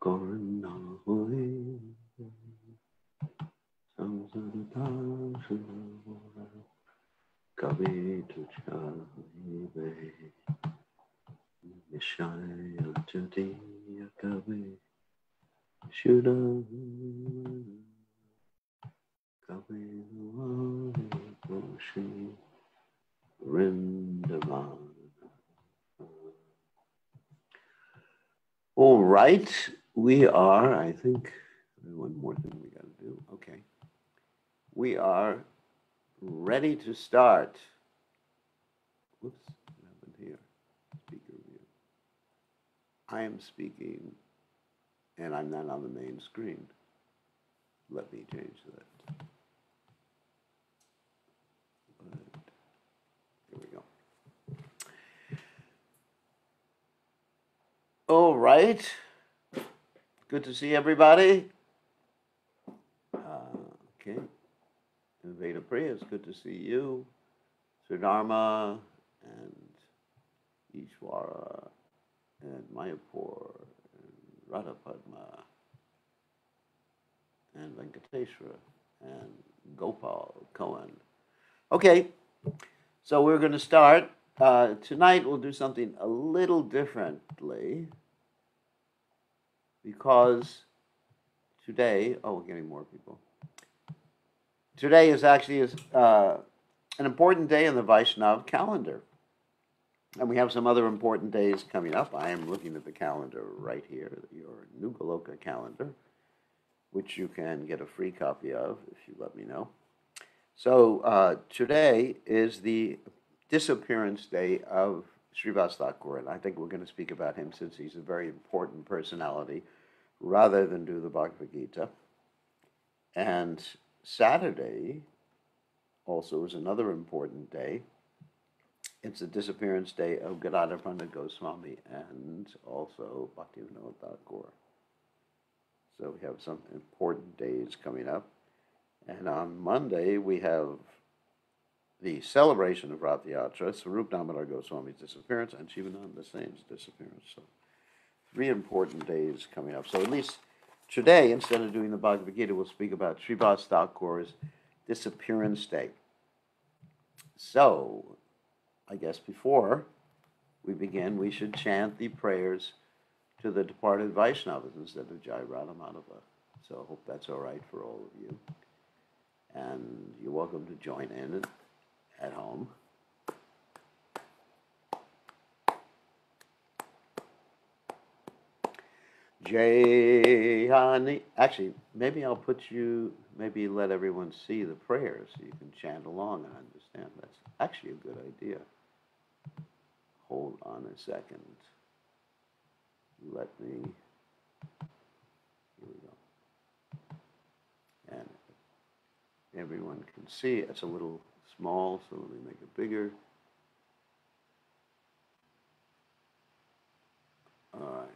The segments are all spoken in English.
Corona Hoy Kavi to Chai Nishaya Jadi Kavi Shuda Kavi Koshi Rindavan. All right, we are, I think, one more thing we got to do. Okay. We are ready to start. Whoops, what happened here? Speaker view. I am speaking, and I'm not on the main screen. Let me change that. Here we go. All right. Good to see everybody. Okay. Veda Priya, it's good to see you. Sridharma and Ishwara and Mayapur and Radha Padma and Venkateshwara and Gopal Cohen. Okay, so we're going to start. Tonight we'll do something a little differently because today, we're getting more people. Today is actually an important day in the Vaishnav calendar. And we have some other important days coming up. I am looking at the calendar right here, your new Goloka calendar, which you can get a free copy of if you let me know. So today is the disappearance day of Srivasa Thakura, and I think we're going to speak about him since he's a very important personality, rather than do the Bhagavad Gita. And Saturday also is another important day. It's the disappearance day of Gadadhar Pandit Goswami and also Bhaktivinoda Thakur. So we have some important days coming up. And on Monday, we have the celebration of Rath Yatra, Swarup Damodar Goswami's disappearance, and Shivananda Sain's disappearance. So 3 important days coming up. So at least today, instead of doing the Bhagavad Gita, we'll speak about Srivasa Thakur's disappearance day. So, I guess before we begin, we should chant the prayers to the departed Vaishnavas instead of Jai Radha Madhava. So I hope that's all right for all of you. And you're welcome to join in at home. Jai Hani. Actually, maybe I'll maybe let everyone see the prayers so you can chant along and understand. That's actually a good idea. Hold on a second. Let me, here we go. And everyone can see. It's a little small, so let me make it bigger. All right.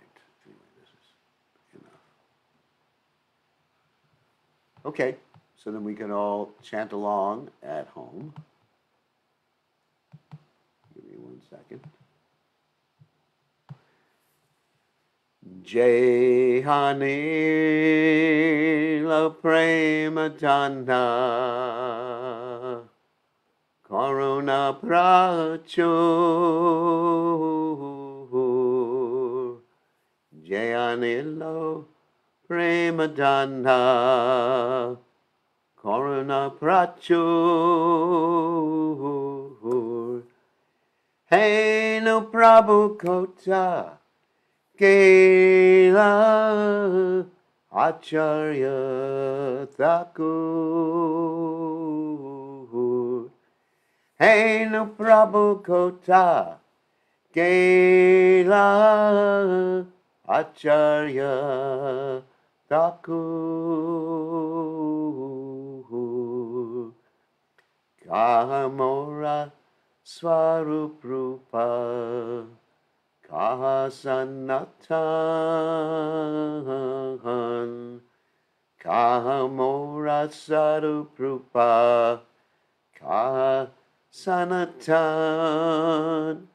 Okay, so then we can all chant along at home. Give me 1 second. Jai Hanila Prema Dana Karuna Prachur Jai Hanila Prema Dana Karuna Prachur Hey no Prabhu Kota Kela Acharya Thakur Hey no Prabhu Kota Kela Acharya Thakur Kahamora Swaruprupa Kahasanatan Kahamora Saruprupa Kahasanatan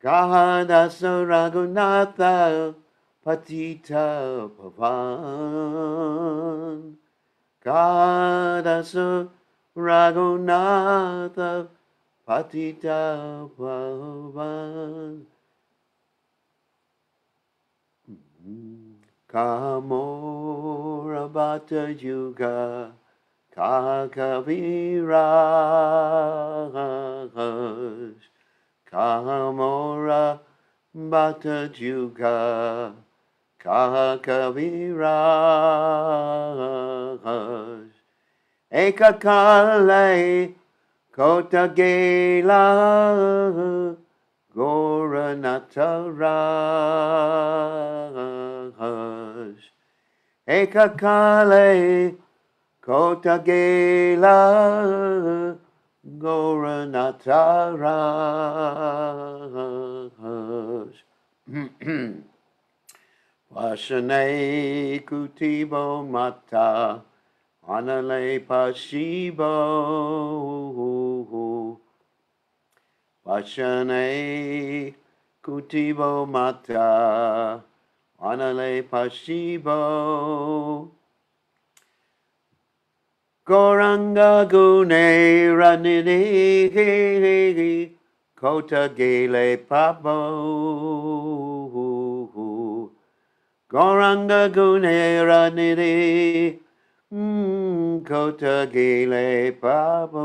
Kahadasa Raghunatha Patita Pavan Kadasa Raghunatha Patita Pavan Kamora Bhatta Yuga Kakaviraj Kamora Bhatta Yuga Kakaviraj Ekakale Kotagela Goranataraj Ekakale Kotagela Goranataraj Vashane Kutibo Mata Anale Pashibo Vashane Kutibo Mata Anale Pashibo Goranga Gune Ranini Kota Gele Pabo Goranga Gune Ranini Kota Gele Pabo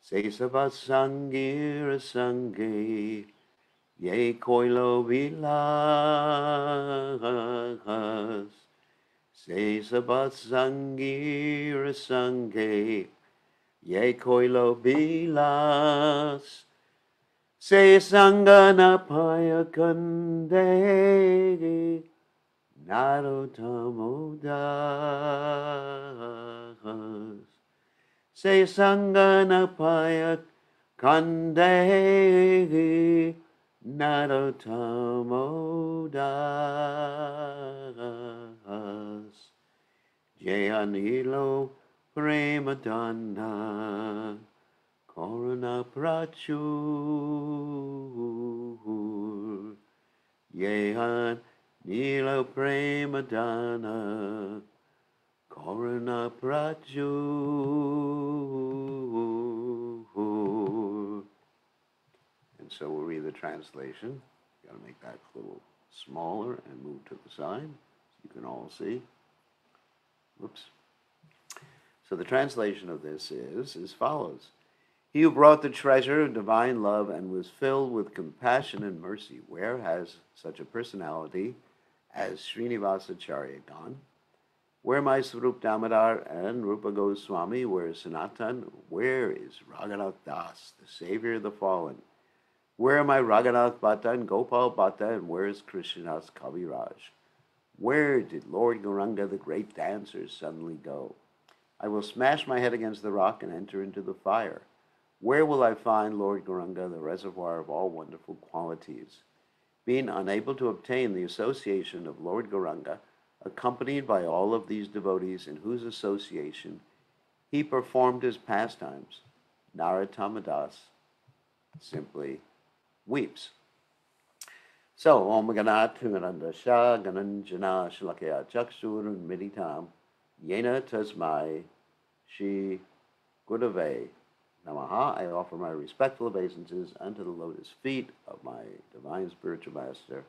Se Sabasangir Sangi Ye Koilo Vilas Se Sabasangir Sangi Ye Koilo Vilas Se Sangana Payakande Narotamodas Se Sangana Payakande Narotamodas Jayanilo Premadonna Corona Prachur Yehan Nilo Premadonna Corona Prachur. And so we'll read the translation. Got to make that a little smaller and move to the side so you can all see. Whoops. So the translation of this is as follows. He who brought the treasure of divine love and was filled with compassion and mercy, where has such a personality as Srivasa gone? Where my Swarup Damodar and Rupa Goswami? Where is Sanatan? Where is Raghunath Das, the savior of the fallen? Where are my Raghunath Bhatta and Gopal Bhatta, and where is Krishnadas Kaviraj? Where did Lord Gauranga, the great dancer, suddenly go? I will smash my head against the rock and enter into the fire. Where will I find Lord Gauranga, the reservoir of all wonderful qualities? Being unable to obtain the association of Lord Gauranga, accompanied by all of these devotees in whose association he performed his pastimes, Narottamadas simply weeps. So, Om Ganat Ganandasha Gananjana Shalakya Chakshur Miditam Yena Tasmai Shri Gurave Namaha. I offer my respectful obeisances unto the lotus feet of my divine spiritual master,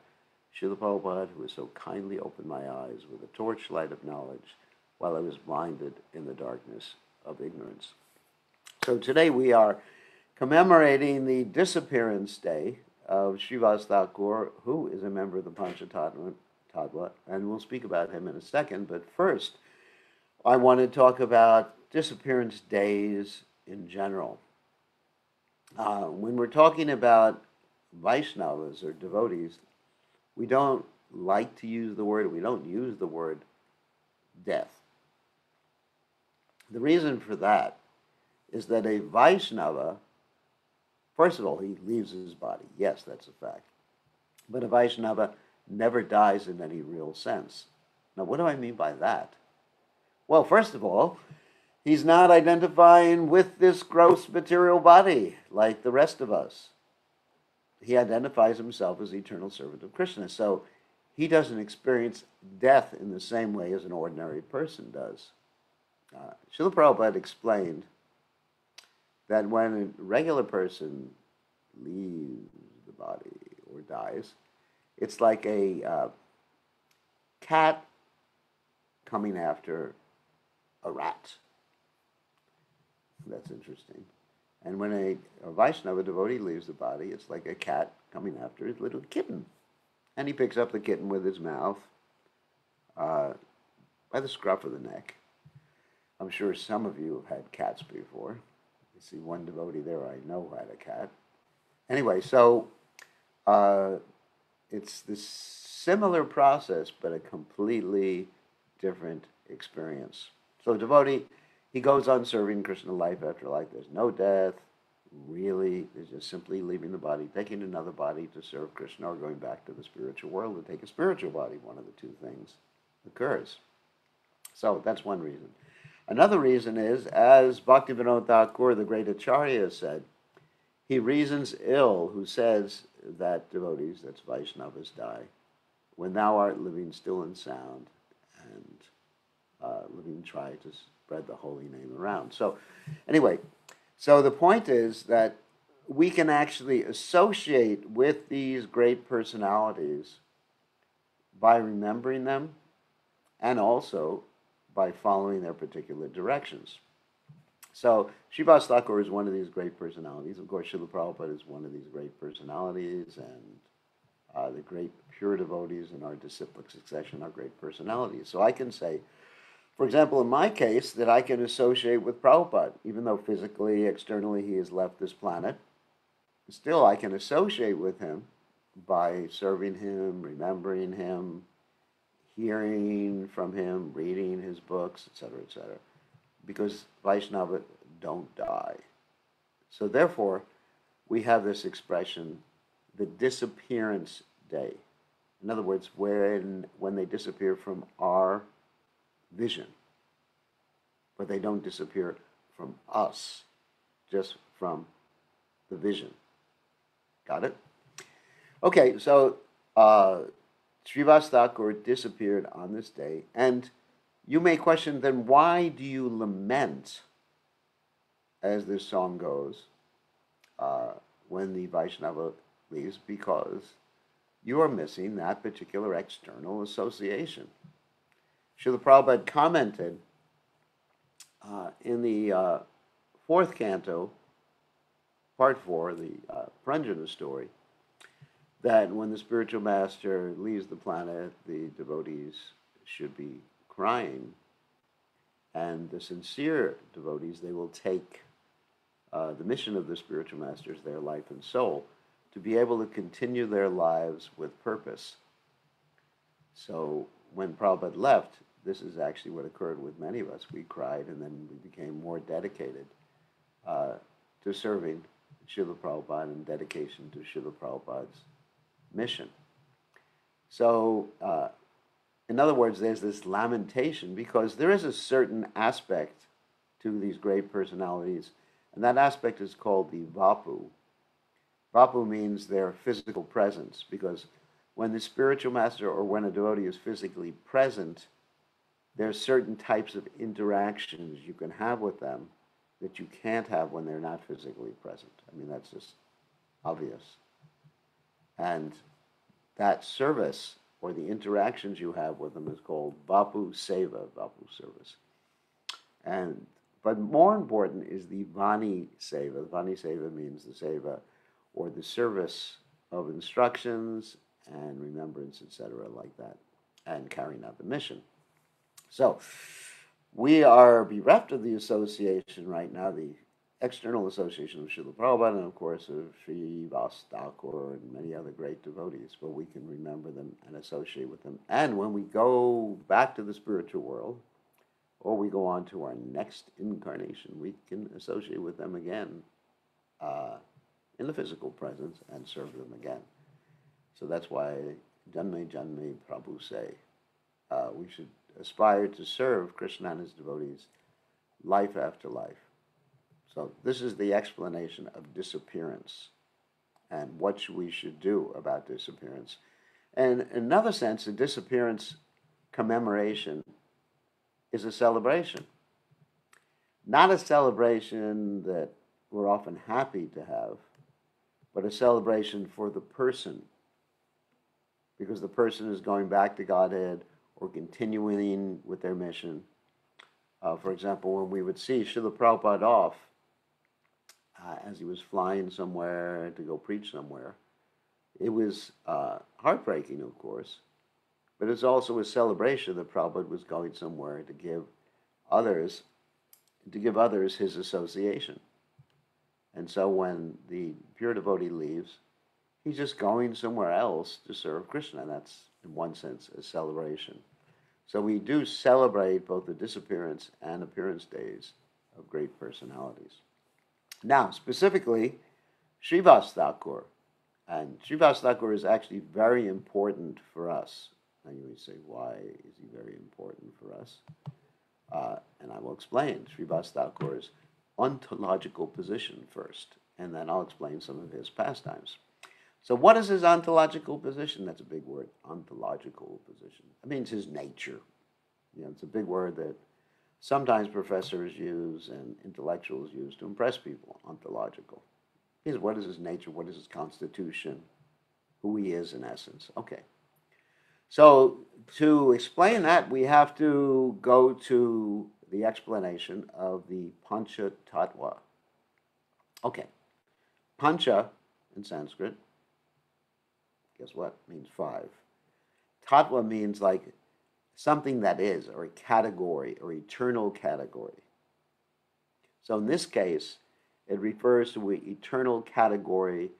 Srila Prabhupada, who has so kindly opened my eyes with a torchlight of knowledge while I was blinded in the darkness of ignorance. So today we are commemorating the disappearance day of Srivasa Thakura, who is a member of the Panchatattva, and we'll speak about him in a second. But first, I want to talk about disappearance days in general. When we're talking about Vaishnavas or devotees, we don't like to use the word, we don't use the word death. The reason for that is that a Vaishnava, first of all, he leaves his body. Yes, that's a fact. But a Vaishnava never dies in any real sense. Now, what do I mean by that? Well, first of all, he's not identifying with this gross material body like the rest of us. he identifies himself as the eternal servant of Krishna. So he doesn't experience death in the same way as an ordinary person does. Srila Prabhupada explained that when a regular person leaves the body or dies, it's like a cat coming after a rat. That's interesting. And when a Vaishnava devotee leaves the body, it's like a cat coming after his little kitten. And he picks up the kitten with his mouth by the scruff of the neck. I'm sure some of you have had cats before. I see one devotee there I know who had a cat. Anyway, so it's this similar process, but a completely different experience. So devotee, he goes on serving Krishna life after life. There's no death, really. There's just simply leaving the body, taking another body to serve Krishna, or going back to the spiritual world to take a spiritual body. One of the two things occurs. So that's one reason. Another reason is, as Bhaktivinoda Thakur, the great Acharya, said, he reasons ill who says that devotees, that's Vaishnavas, die when thou art living still and sound, and living try to spread the holy name around. So anyway, so the point is that we can actually associate with these great personalities by remembering them and also by following their particular directions. So Srivasa Thakur is one of these great personalities. Of course, Srila Prabhupada is one of these great personalities, and the great pure devotees in our disciplic succession are great personalities. So I can say, for example, in my case, that I can associate with Prabhupada, even though physically, externally, he has left this planet. Still, I can associate with him by serving him, remembering him, hearing from him, reading his books, etc., because Vaishnava don't die. So therefore, we have this expression, the disappearance day. In other words, when they disappear from our vision, but they don't disappear from us, just from the vision. Got it? Okay, so Srivasa Thakur disappeared on this day, and you may question, then why do you lament, as this song goes, when the Vaishnava leaves? Because you are missing that particular external association. Srila Prabhupada commented in the fourth canto, part 4, the Pranjana story, that when the spiritual master leaves the planet, the devotees should be crying, and the sincere devotees, they will take the mission of the spiritual masters, their life and soul, to be able to continue their lives with purpose. So when Prabhupada left, this is actually what occurred with many of us. We cried, and then we became more dedicated to serving Srila Prabhupada and dedication to Srila Prabhupada's mission. So, in other words, there's this lamentation because there is a certain aspect to these great personalities, and that aspect is called the vapu. Vapu means their physical presence, because when the spiritual master or when a devotee is physically present, there are certain types of interactions you can have with them that you can't have when they're not physically present. I mean, that's just obvious. And that service or the interactions you have with them is called Vapu Seva, Vapu service. But more important is the Vani Seva. Vani Seva means the Seva or the service of instructions and remembrance, etc., like that, and carrying out the mission. So we are bereft of the association right now, the external association of Srila Prabhupada and, of course, of Srivasa Thakur and many other great devotees, but we can remember them and associate with them. And when we go back to the spiritual world, or we go on to our next incarnation, we can associate with them again in the physical presence and serve them again. So that's why Janme Janme Prabhu say we should aspire to serve Krishna and his devotees life after life. So this is the explanation of disappearance. and what we should do about disappearance. And in another sense, the disappearance commemoration is a celebration. Not a celebration that we're often happy to have, but a celebration for the person, because the person is going back to Godhead or continuing with their mission. For example, when we would see Srila Prabhupada off as he was flying somewhere to go preach somewhere, it was heartbreaking, of course, but it's also a celebration that Prabhupada was going somewhere to give others his association. And so when the pure devotee leaves, he's just going somewhere else to serve Krishna. And that's, in one sense, a celebration. So we do celebrate both the disappearance and appearance days of great personalities. Now, specifically, Srivasa Thakur. And Srivasa Thakur is actually very important for us. And you may say, why is he very important for us? And I will explain Srivasa Thakur's ontological position first, and then I'll explain some of his pastimes. So what is his ontological position? That's a big word, ontological position. That means his nature. It's a big word that sometimes professors use and intellectuals use to impress people, ontological. What is his nature? What is his constitution? Who he is in essence. Okay. So to explain that, we have to go to the explanation of the Pancha Tattva. Okay. Pancha in Sanskrit, guess what? Means five. Tattva means like something that is, or a category, or eternal category. So in this case, it refers to an eternal category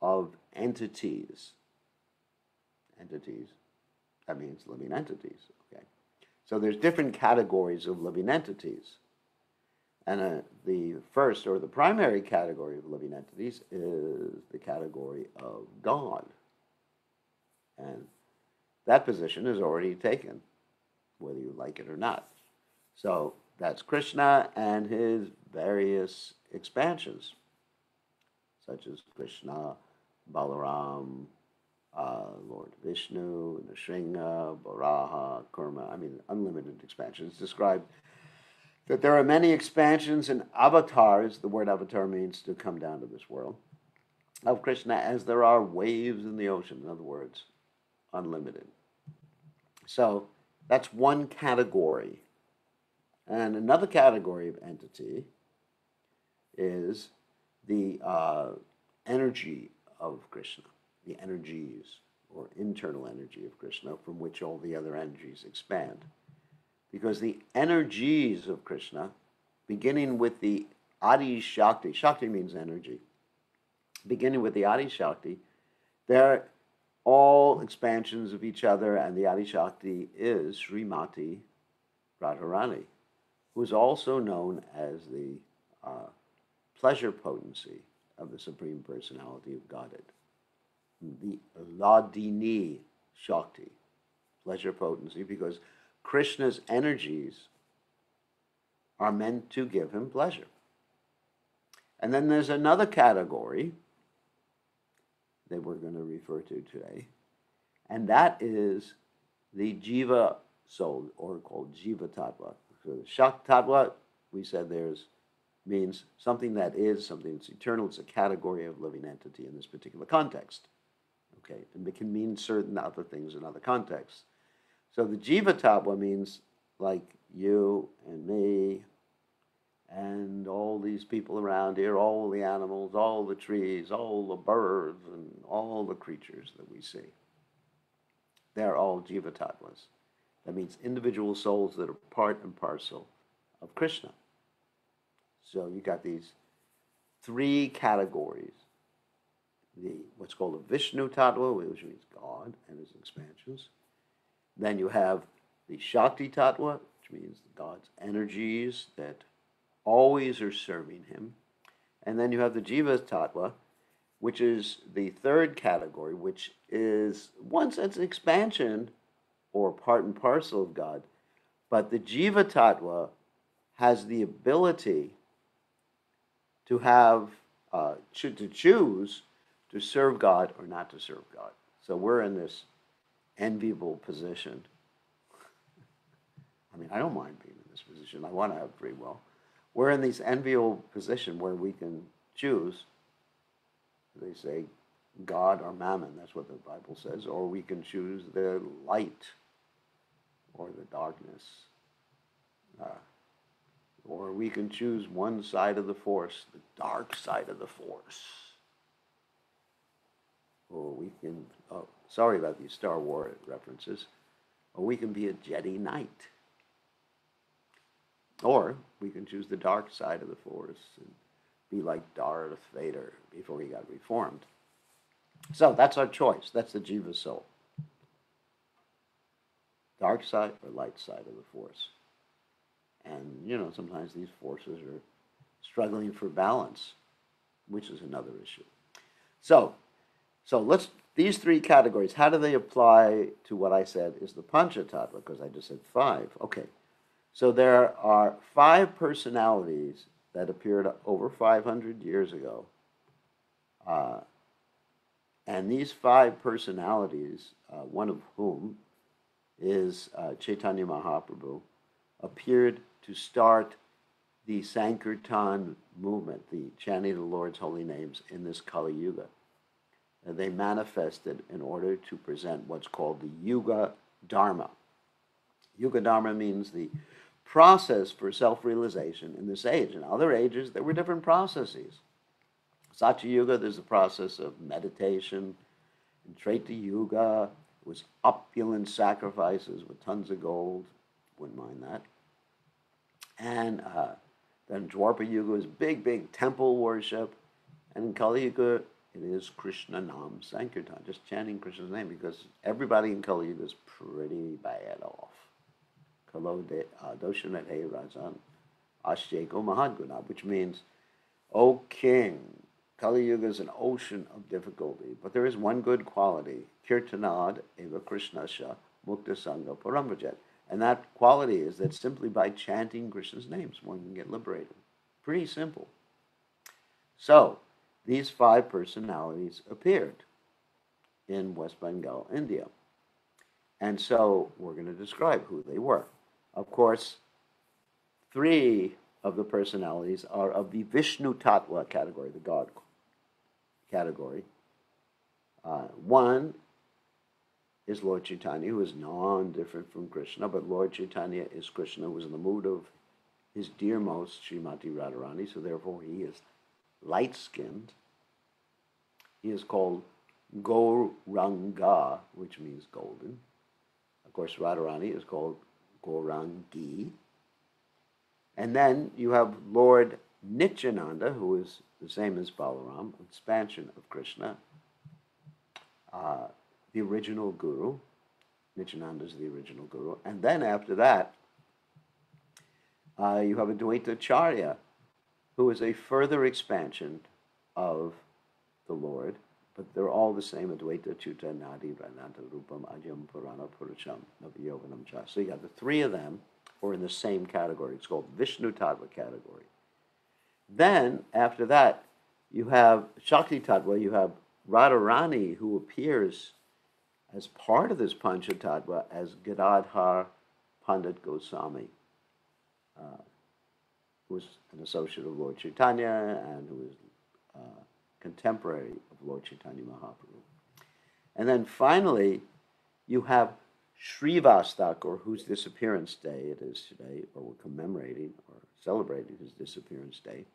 of entities. Entities. That means living entities. Okay. So there's different categories of living entities. And the first, or the primary category of living entities is the category of God. And that position is already taken, whether you like it or not. So that's Krishna and his various expansions, such as Krishna, Balaram, Lord Vishnu, Nrsimha, Varaha, Kurma, unlimited expansions. It's described that there are many expansions and avatars, the word avatar means to come down to this world, of Krishna as there are waves in the ocean, in other words, unlimited. So that's one category. And another category of entity is the energy of Krishna, the energies or internal energy of Krishna from which all the other energies expand. Because the energies of Krishna, beginning with the Adi Shakti, Shakti means energy, beginning with the Adi Shakti, they're all expansions of each other, and the Adi Shakti is Srimati Radharani, who is also known as the pleasure potency of the Supreme Personality of Godhead. The Ladini Shakti, pleasure potency, because Krishna's energies are meant to give him pleasure. And then there's another category that we're going to refer to today, and that is the Jiva soul, or called Jiva Tattva. So the Shakti Tattva, we said means something that is, something that's eternal. It's a category of living entity in this particular context. Okay, and it can mean certain other things in other contexts. So the Jiva Tattva means like you and me and all these people around here, all the animals, all the trees, all the birds, and all the creatures that we see. They're all Jiva Tattvas. That means individual souls that are part and parcel of Krishna. So you got these three categories. What's called a Vishnu Tattva, which means God and his expansions. Then you have the Shakti Tattva, which means God's energies that always are serving him. And then you have the Jiva Tattva, which is the third category, which is, in one sense, an expansion or part and parcel of God. But the Jiva Tattva has the ability to have, to choose to serve God or not to serve God. So we're in this enviable position. I mean, I don't mind being in this position. I want to have free will. We're in this enviable position where we can choose, they say, God or mammon, that's what the Bible says, or we can choose the light or the darkness. Or we can choose one side of the force, the dark side of the force. Or we can, oh, sorry about these Star Wars references, or we can be a Jedi Knight. Or we can choose the dark side of the force and be like Darth Vader before he got reformed. So that's our choice. That's the Jiva soul. Dark side or light side of the force. And, you know, sometimes these forces are struggling for balance, which is another issue. So let's, these three categories, how do they apply to what I said is the Panchatattva? Because I just said 5. Okay. So there are 5 personalities that appeared over 500 years ago. And these 5 personalities, one of whom is Chaitanya Mahaprabhu, appeared to start the Sankirtan movement, the chanting the Lord's holy names in this Kali Yuga. And they manifested in order to present what's called the Yuga Dharma. Yuga Dharma means the process for self-realization in this age. In other ages, there were different processes. Satya Yuga, there's a process of meditation. In Treta Yuga, it was opulent sacrifices with tons of gold. Wouldn't mind that. And then Dwapara Yuga is big temple worship. And in Kali Yuga, it is Krishna Nam Sankirtan, just chanting Krishna's name, because everybody in Kali Yuga is pretty bad off. Kalo Doshanat He Rajan Ashteko Mahadguna, which means, O king, Kali Yuga is an ocean of difficulty, but there is one good quality, Kirtanad Eva Krishnasha Mukta Sangha Paramvajet. And that quality is that simply by chanting Krishna's names, one can get liberated. Pretty simple. So, these 5 personalities appeared in West Bengal, India. And so we're going to describe who they were. Of course, 3 of the personalities are of the Vishnu Tattva category, the God category. One is Lord Chaitanya, who is non-different from Krishna, but Lord Chaitanya is Krishna, who is in the mood of his dearmost Srimati Radharani, so therefore he is light-skinned. He is called Gauranga, which means golden. Of course, Radharani is called Gaurangi. And then you have Lord Nityananda, who is the same as Balaram, expansion of Krishna, the original guru. Nityananda is the original guru. And then after that, you have Advaita Acharya, who is a further expansion of the Lord, but they're all the same, Advaita Chuta Nadi Rananta Rupam Ajam Purana Purusham Navyoganam Cha. So you got the 3 of them, or in the same category. It's called Vishnu Tattva category. Then, after that, you have Shakti Tattva, you have Radharani, who appears as part of this Panchatattva as Gadadhar Pandit Goswami, who was an associate of Lord Chaitanya and who is contemporary of Lord Chaitanya Mahaprabhu. And then finally, you have Srivasa Thakur, whose disappearance day it is today, or we're commemorating or celebrating his disappearance day,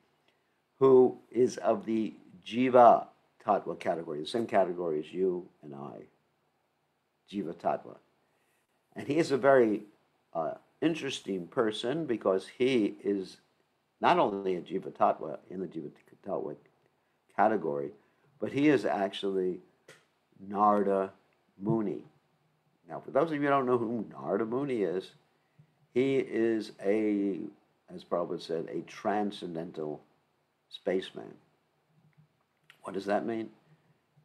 who is of the Jiva Tattva category, the same category as you and I, Jiva Tattva. And he is a very interesting person because he is not only a Jiva Tattva in the Jiva Tattva category, but he is actually Narada Muni. Now, for those of you who don't know who Narada Muni is, he is as Prabhupada said, a transcendental spaceman. What does that mean?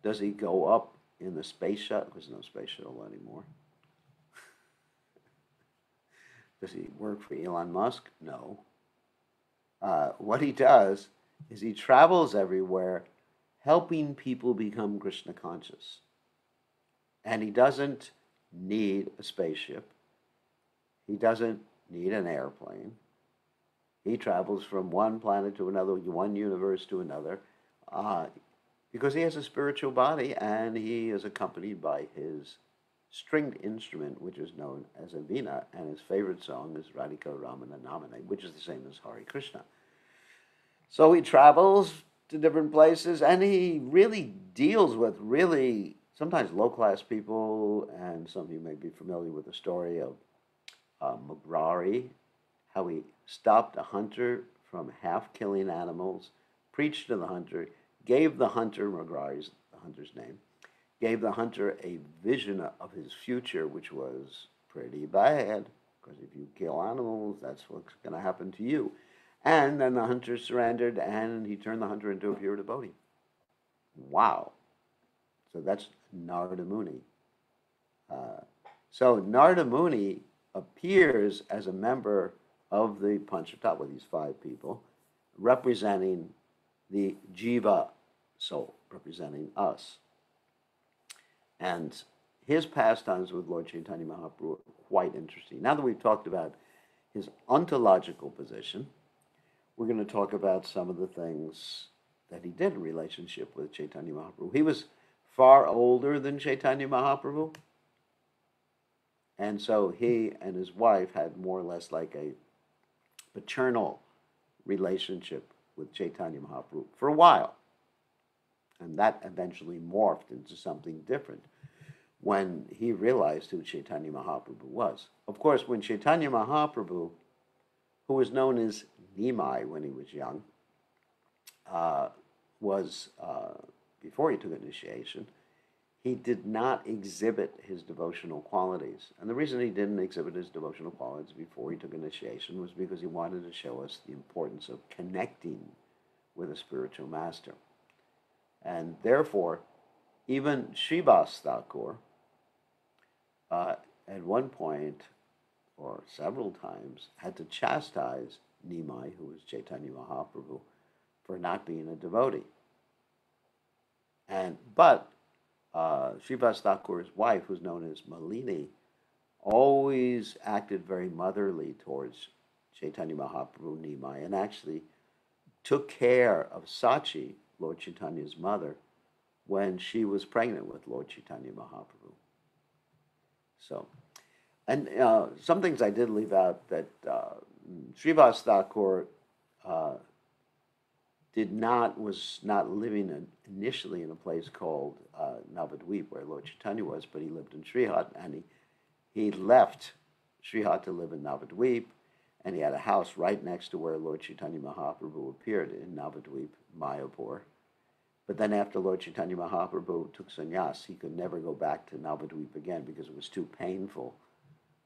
Does he go up in the space shuttle? There's no space shuttle anymore. Does he work for Elon Musk? No. What he does is he travels everywhere helping people become Krishna conscious. And he doesn't need a spaceship. He doesn't need an airplane. He travels from one planet to another, one universe to another, because he has a spiritual body and he is accompanied by his stringed instrument, which is known as a veena, and his favorite song is Radhika Ramana Namane, which is the same as Hare Krishna. So he travels to different places and he really deals with really sometimes low-class people, and some of you may be familiar with the story of Mugrari, how he stopped a hunter from half-killing animals, preached to the hunter, gave the hunter, Mugrari's the hunter's name, gave the hunter a vision of his future, which was pretty bad, because if you kill animals, that's what's going to happen to you. And then the hunter surrendered, and he turned the hunter into a pure devotee. Wow. So that's Narada Muni. So Narada Muni appears as a member of the Panchatattva with these 5 people, representing the Jiva soul, representing us. And his pastimes with Lord Chaitanya Mahaprabhu are quite interesting. Now that we've talked about his ontological position, we're going to talk about some of the things that he did in relationship with Chaitanya Mahaprabhu. He was far older than Chaitanya Mahaprabhu, and so he and his wife had more or less like a paternal relationship with Chaitanya Mahaprabhu for a while. And that eventually morphed into something different when he realized who Chaitanya Mahaprabhu was. Of course, when Chaitanya Mahaprabhu, who was known as Nimai when he was young, before he took initiation, he did not exhibit his devotional qualities. And the reason he didn't exhibit his devotional qualities before he took initiation was because he wanted to show us the importance of connecting with a spiritual master. And therefore, even Srivasa Thakur, at one point, or several times, had to chastise Nimai, who was Chaitanya Mahaprabhu, for not being a devotee. But Srivasa Thakur's wife, who's known as Malini, always acted very motherly towards Chaitanya Mahaprabhu, Nimai, and actually took care of Sachi, Lord Chaitanya's mother, when she was pregnant with Lord Chaitanya Mahaprabhu. So, and some things I did leave out, that Srivasa Thakur was not living initially in a place called Navadvip, where Lord Chaitanya was, but he lived in Srihat, and he left Srihat to live in Navadvip, and he had a house right next to where Lord Chaitanya Mahaprabhu appeared in Navadvip, Mayapur. But then after Lord Chaitanya Mahaprabhu took sannyas, he could never go back to Navadvip again because it was too painful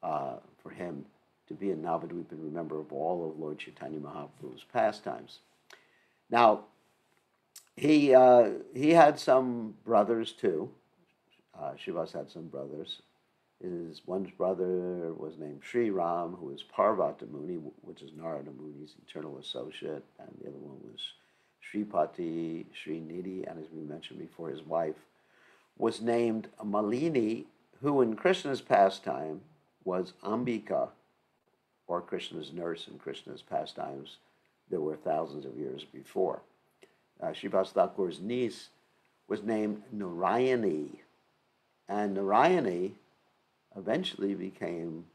for him to be in Navadvip and remember of all of Lord Chaitanya Mahaprabhu's pastimes. Now, he had some brothers too. Srivasa had some brothers. One's brother was named Sri Ram, who was Parvata Muni, which is Narada Muni's eternal associate, and the other one was Sripati, Srinidhi, and as we mentioned before, his wife was named Malini, who in Krishna's pastime was Ambika, or Krishna's nurse in Krishna's pastimes. There were thousands of years before. Srivasa Thakur's niece was named Narayani, and Narayani eventually became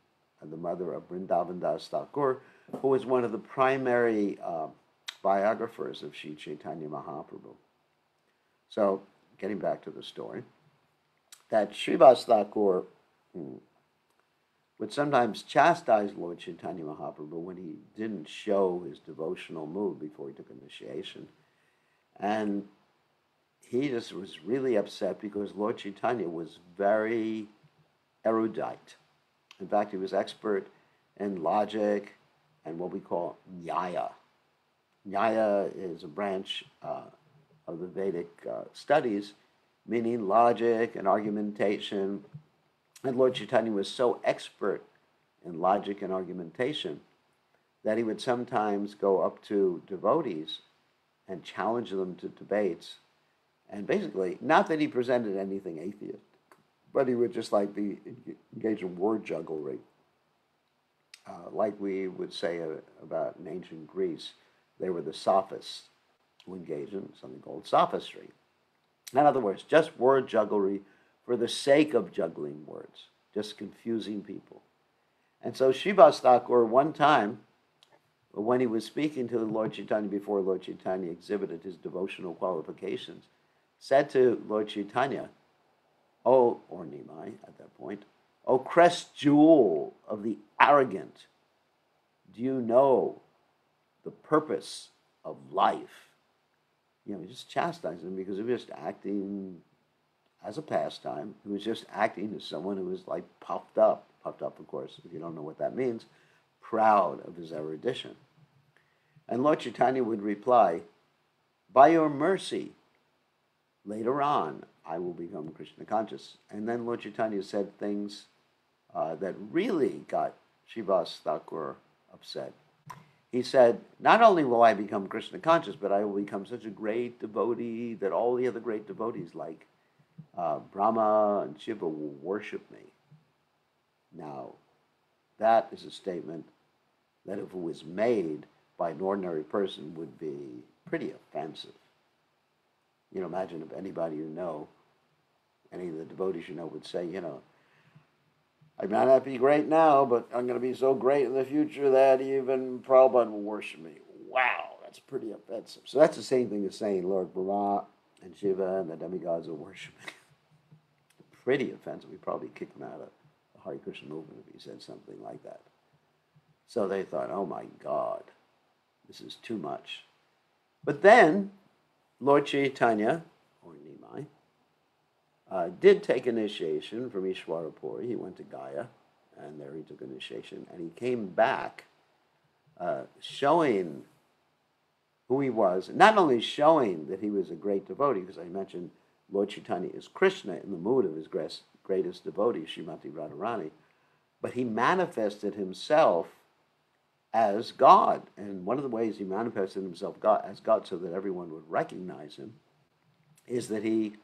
the mother of Vrindavan Das Thakur, who was one of the primary biographers of Sri Chaitanya Mahaprabhu. So, getting back to the story, that Srivasa Thakur would sometimes chastise Lord Chaitanya Mahaprabhu when he didn't show his devotional mood before he took initiation. And he just was really upset because Lord Chaitanya was very erudite. In fact, he was expert in logic and what we call Nyaya. Nyaya is a branch of the Vedic studies, meaning logic and argumentation. And Lord Chaitanya was so expert in logic and argumentation that he would sometimes go up to devotees and challenge them to debates And basically, not that he presented anything atheist, but he would just like be engaged in word jugglery, like we would say about in ancient Greece. They were the sophists who engaged in something called sophistry. In other words, just word jugglery for the sake of juggling words, just confusing people. And so Srivasa Thakur, one time, when he was speaking to Lord Chaitanya before Lord Chaitanya exhibited his devotional qualifications, said to Lord Chaitanya, "Oh," or Nimai at that point, "O crest jewel of the arrogant, do you know the purpose of life?" Just chastising him because he was just acting as a pastime. He was just acting as someone who was like puffed up. Puffed up, of course, if you don't know what that means, proud of his erudition. And Lord Chaitanya would reply, "By your mercy, later on, I will become Krishna conscious." And then Lord Chaitanya said things that really got Srivasa Thakur upset. He said, "Not only will I become Krishna conscious, but I will become such a great devotee that all the other great devotees like Brahma and Shiva will worship me." Now, that is a statement that if it was made by an ordinary person would be pretty offensive. Imagine if anybody you know, any of the devotees you know would say, "I might not be great now, but I'm going to be so great in the future that even Prabhupada will worship me." Wow, that's pretty offensive. So that's the same thing as saying Lord Brahma and Shiva and the demigods will worship me. Pretty offensive. We'd probably kick him out of the Hare Krishna movement if he said something like that. So they thought, "Oh my God, this is too much." But then Lord Chaitanya, or Nimai, did take initiation from Ishwarapuri. He went to Gaya, and there he took initiation, and he came back showing who he was, not only showing that he was a great devotee, because I mentioned Lord Chaitanya is Krishna in the mood of his greatest devotee, Srimati Radharani, but he manifested himself as God. And one of the ways he manifested himself as God so that everyone would recognize him is that he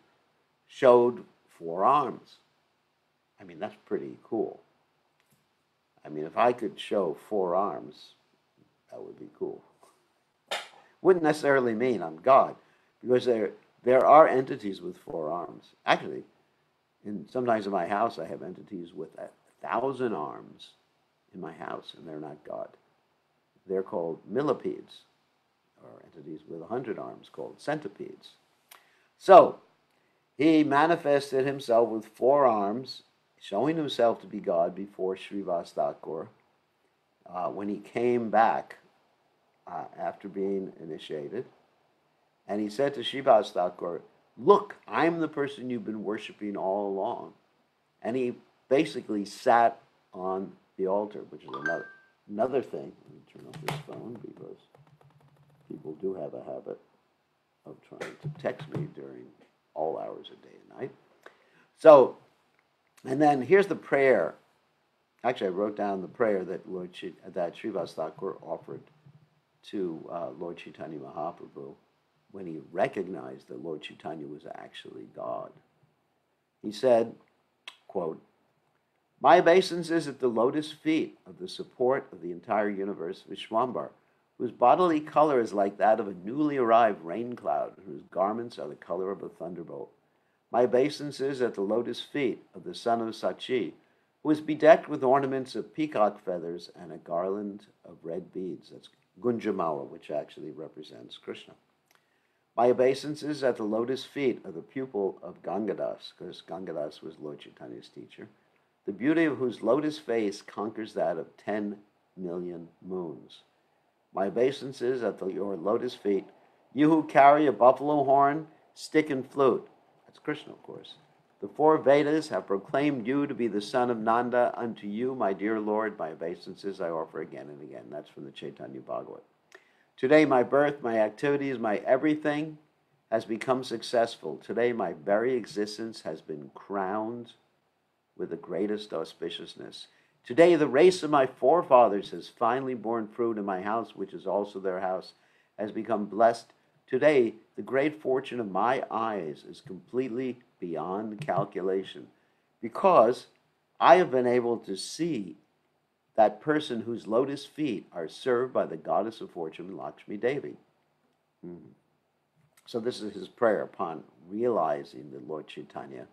showed 4 arms. I mean, that's pretty cool. I mean, if I could show 4 arms, that would be cool. Wouldn't necessarily mean I'm God, because there are entities with 4 arms. Actually, sometimes in my house I have entities with 1,000 arms in my house, and they're not God. They're called millipedes, or entities with 100 arms called centipedes. So, he manifested himself with 4 arms, showing himself to be God before Srivasa Thakur when he came back after being initiated. And he said to Srivasa Thakur, "Look, I'm the person you've been worshiping all along." And he basically sat on the altar, which is another thing. Let me turn off this phone because people do have a habit of trying to text me during all hours of day and night. So, and then here's the prayer. Actually, I wrote down the prayer that Srivasa Thakur offered to Lord Chaitanya Mahaprabhu when he recognized that Lord Chaitanya was actually God. He said, quote, "My obeisance is at the lotus feet of the support of the entire universe, Vishwambar, whose bodily color is like that of a newly arrived rain cloud, and whose garments are the color of a thunderbolt. My obeisance is at the lotus feet of the son of Sachi, who is bedecked with ornaments of peacock feathers and a garland of red beads." That's Gunjamala, which actually represents Krishna. "My obeisance is at the lotus feet of the pupil of Gangadas, because Gangadas was Lord Chaitanya's teacher, the beauty of whose lotus face conquers that of 10 million moons. My obeisance is at your lotus feet, you who carry a buffalo horn, stick, and flute." That's Krishna, of course. "The 4 Vedas have proclaimed you to be the son of Nanda. Unto you, my dear Lord, my obeisances I offer again and again." That's from the Chaitanya Bhagavat. "Today my birth, my activities, my everything has become successful. Today my very existence has been crowned with the greatest auspiciousness. Today the race of my forefathers has finally borne fruit, and my house, which is also their house, has become blessed Today, the great fortune of my eyes is completely beyond calculation because I have been able to see that person whose lotus feet are served by the goddess of fortune, Lakshmi Devi. So this is his prayer upon realizing that Lord Chaitanya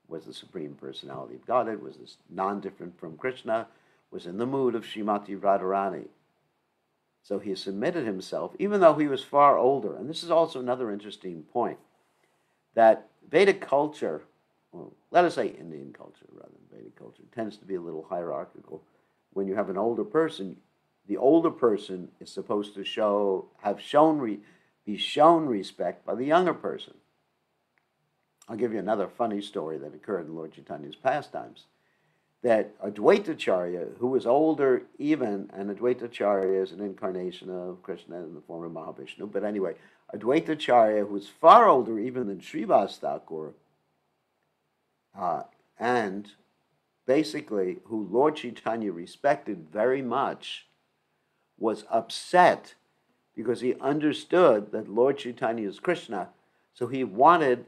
was the Supreme Personality of Godhead, was this non-different from Krishna, was in the mood of Srimati Radharani. So he submitted himself, even though he was far older. And this is also another interesting point, that Vedic culture, well, let us say Indian culture rather than Vedic culture, tends to be a little hierarchical. When you have an older person, the older person is supposed to be shown respect by the younger person. I'll give you another funny story that occurred in Lord Chaitanya's pastimes. That Advaitacharya, who was older even, and Advaitacharya is an incarnation of Krishna in the form of Mahavishnu, but anyway, Advaitacharya, who was far older even than Srivasa Thakur, and basically who Lord Chaitanya respected very much, was upset because he understood that Lord Chaitanya is Krishna, so he wanted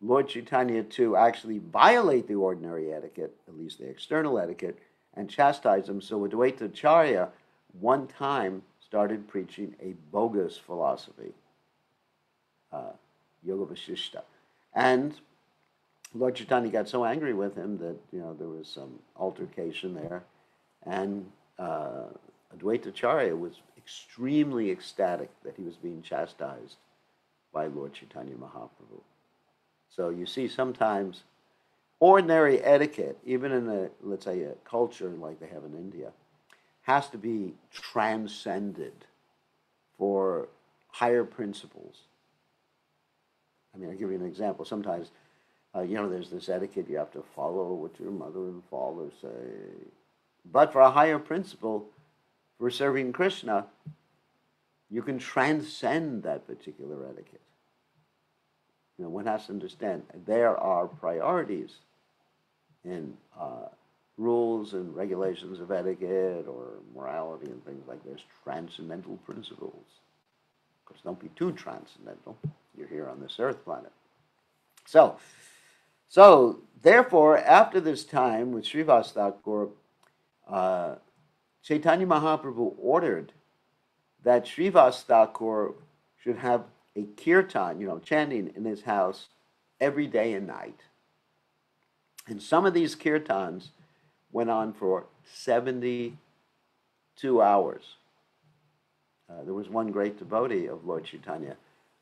Lord Chaitanya to actually violate the ordinary etiquette, at least the external etiquette, and chastise him. So Advaita Acharya one time started preaching a bogus philosophy, Yoga Vasishta. And Lord Chaitanya got so angry with him that there was some altercation there. And Advaita Acharya was extremely ecstatic that he was being chastised by Lord Chaitanya Mahaprabhu. So you see sometimes ordinary etiquette, even in let's say a culture like they have in India, has to be transcended for higher principles. I mean, I'll give you an example. Sometimes, there's this etiquette you have to follow what your mother and father say. But for a higher principle, for serving Krishna, you can transcend that particular etiquette. One has to understand there are priorities in rules and regulations of etiquette or morality and things like this, transcendental principles. Of course, don't be too transcendental. You're here on this earth planet. So therefore, after this time with Srivasa Thakur, Chaitanya Mahaprabhu ordered that Srivasa Thakur should have a kirtan, chanting in his house every day and night. And some of these kirtans went on for 72 hours. There was one great devotee of Lord Chaitanya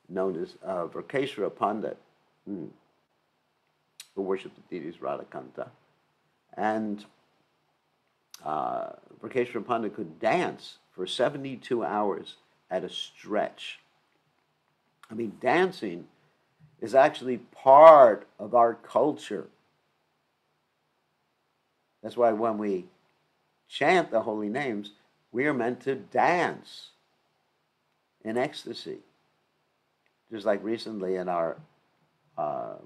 known as Varkeshwara Pandit, who worshipped the deities Radhakanta. And Varkeshwara Pandit could dance for 72 hours at a stretch. I mean, dancing is actually part of our culture. That's why when we chant the holy names, we are meant to dance in ecstasy. Just like recently in our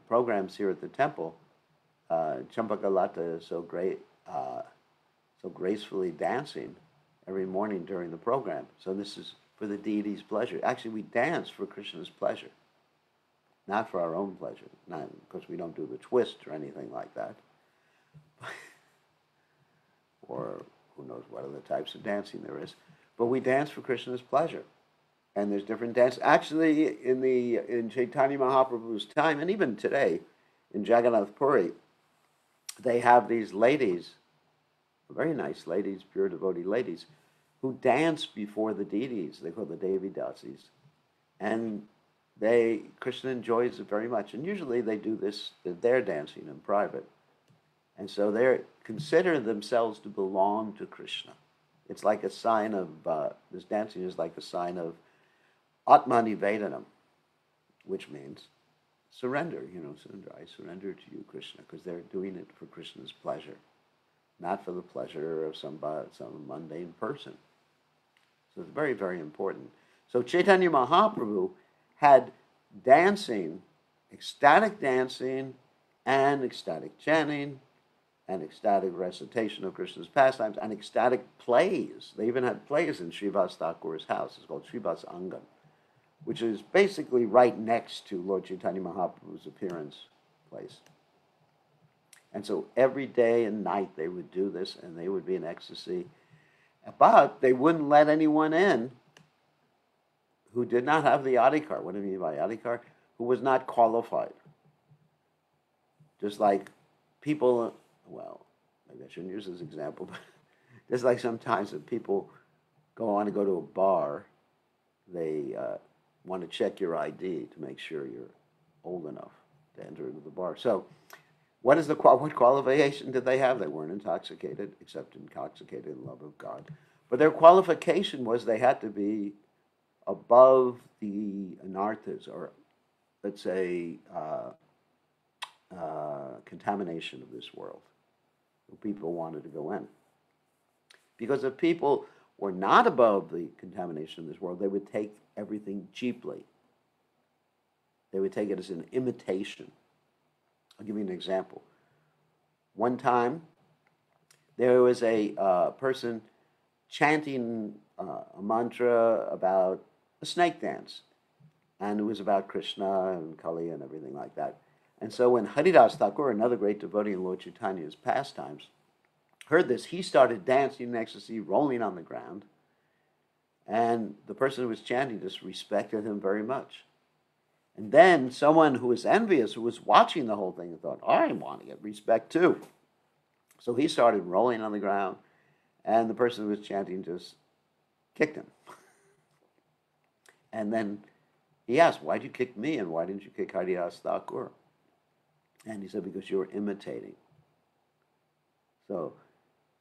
programs here at the temple, Champakalata is so great, so gracefully dancing every morning during the program. So this is for the deity's pleasure. Actually, we dance for Krishna's pleasure, not for our own pleasure. Not because we don't do the twist or anything like that. Or who knows what other types of dancing there is. But we dance for Krishna's pleasure. And there's different dances. Actually, in Chaitanya Mahaprabhu's time, and even today, in Jagannath Puri, they have these ladies, very nice ladies, pure devotee ladies, who dance before the deities. They call the Devi Dasis. And Krishna enjoys it very much. And usually they do this, they're dancing in private. And so they consider themselves to belong to Krishna. It's like a sign of, this dancing is like a sign of Atmanivedanam, which means surrender, surrender. I surrender to you, Krishna, because they're doing it for Krishna's pleasure, not for the pleasure of some mundane person. So it's very, very important. So Chaitanya Mahaprabhu had dancing, ecstatic dancing, and ecstatic chanting, and ecstatic recitation of Krishna's pastimes, and ecstatic plays. They even had plays in Srivasa Thakur's house. It's called Srivasa Angan, which is basically right next to Lord Chaitanya Mahaprabhu's appearance place. And so every day and night they would do this, and they would be in ecstasy. But they wouldn't let anyone in who did not have the adhikar. What do you mean by adhikar? Who was not qualified. Just like people, well, maybe I shouldn't use this example, but just like sometimes if people want to go to a bar, they want to check your ID to make sure you're old enough to enter into the bar. So what qualification did they have? They weren't intoxicated, except intoxicated in love of God. But their qualification was they had to be above the anarthas, or let's say contamination of this world. People wanted to go in. Because if people were not above the contamination of this world, they would take everything cheaply. They would take it as an imitation. I'll give you an example. One time, there was a person chanting a mantra about a snake dance. And it was about Krishna and Kali and everything like that. And so when Haridas Thakura, another great devotee in Lord Chaitanya's pastimes, heard this, he started dancing in ecstasy, rolling on the ground. And the person who was chanting just respected him very much. And then someone who was envious, who was watching the whole thing, and thought, I want to get respect too. So he started rolling on the ground, and the person who was chanting just kicked him. And then he asked, why'd you kick me, and why didn't you kick Haridas Thakur? And he said, because you were imitating. So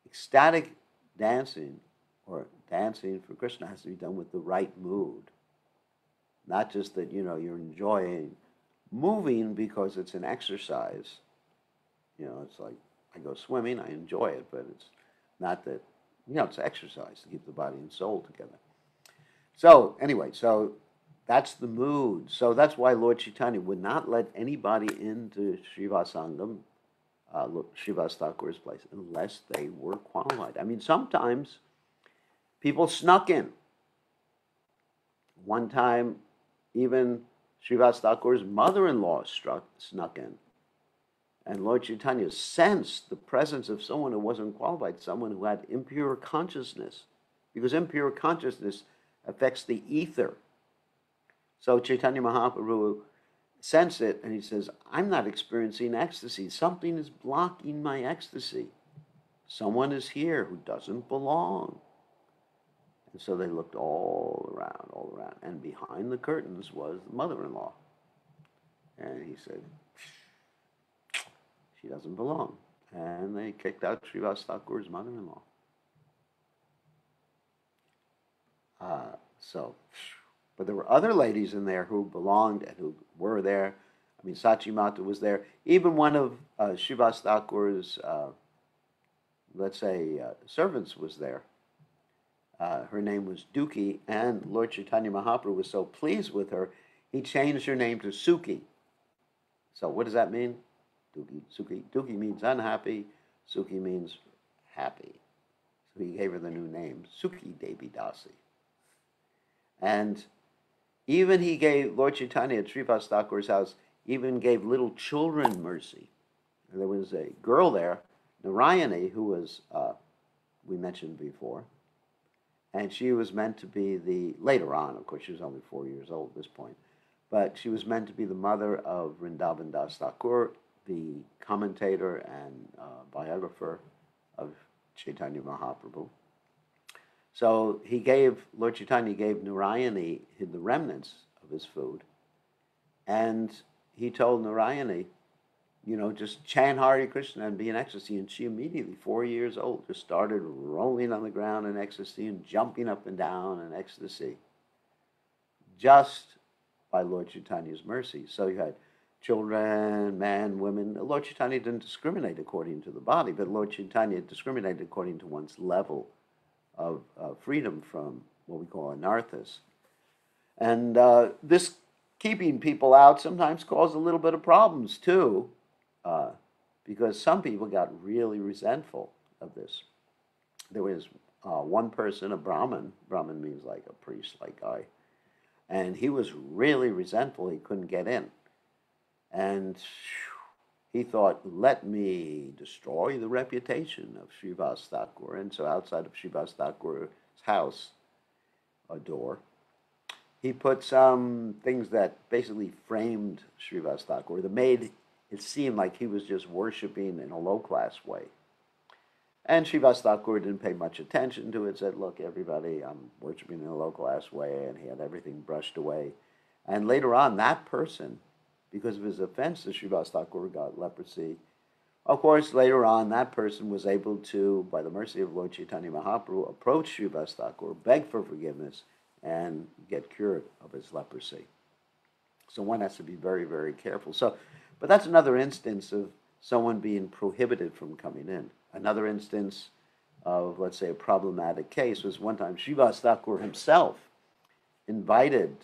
ecstatic dancing, or dancing for Krishna, has to be done with the right mood. Not just that, you're enjoying moving because it's an exercise. It's like I go swimming, I enjoy it, but it's not that, it's exercise to keep the body and soul together. So anyway, so that's the mood. So that's why Lord Chaitanya would not let anybody into Srivasangam, Srivas Thakur's place, unless they were qualified. I mean, sometimes people snuck in. One time, even Srivas Thakur's mother-in-law snuck in. And Lord Chaitanya sensed the presence of someone who wasn't qualified, someone who had impure consciousness, because impure consciousness affects the ether. So Chaitanya Mahaprabhu sensed it, and he says, I'm not experiencing ecstasy. Something is blocking my ecstasy. Someone is here who doesn't belong. And so they looked all around, and behind the curtains was the mother-in-law. And he said, she doesn't belong. And they kicked out Srivas Thakur's mother-in-law. But there were other ladies in there who belonged and who were there. I mean, Sachi Mata was there. Even one of Srivas Thakur's, servants was there. Her name was Duki, and Lord Chaitanya Mahaprabhu was so pleased with her, he changed her name to Suki. So what does that mean? Duki, Suki. Duki means unhappy. Suki means happy. So he gave her the new name, Suki Devi Dasi. And even he gave, Lord Chaitanya at Srivas Thakur's house, even gave little children mercy. And there was a girl there, Narayani, who was, we mentioned before, and she was meant to be later on, of course, she was only 4 years old at this point, but she was meant to be the mother of Vrindavan Das Thakur, the commentator and biographer of Chaitanya Mahaprabhu. So Lord Chaitanya gave Narayani the remnants of his food, and he told Narayani, just chant Hare Krishna and be in ecstasy. And she immediately, 4 years old, just started rolling on the ground in ecstasy and jumping up and down in ecstasy, just by Lord Chaitanya's mercy. So you had children, men, women. Lord Chaitanya didn't discriminate according to the body, but Lord Chaitanya discriminated according to one's level of freedom from what we call anarthas. And this keeping people out sometimes caused a little bit of problems too, because some people got really resentful of this. There was one person, a Brahmin means like a priest-like guy, And he was really resentful he couldn't get in. And he thought, let me destroy the reputation of Srivasa Thakura. And so outside of Srivasa Thakura's house, a door, he put some things that basically framed Srivasa Thakura, that made it seem like he was just worshiping in a low-class way. And Srivasa Thakur didn't pay much attention to it, said, look, everybody, I'm worshiping in a low-class way, and he had everything brushed away. And later on, that person, because of his offense to Srivasa Thakur, got leprosy. Of course, later on, that person was able to, by the mercy of Lord Chaitanya Mahaprabhu, approach Srivasa Thakur, beg for forgiveness, and get cured of his leprosy. So one has to be very, very careful. But that's another instance of someone being prohibited from coming in. Another instance of, let's say, a problematic case was one time Srivasa Thakur himself invited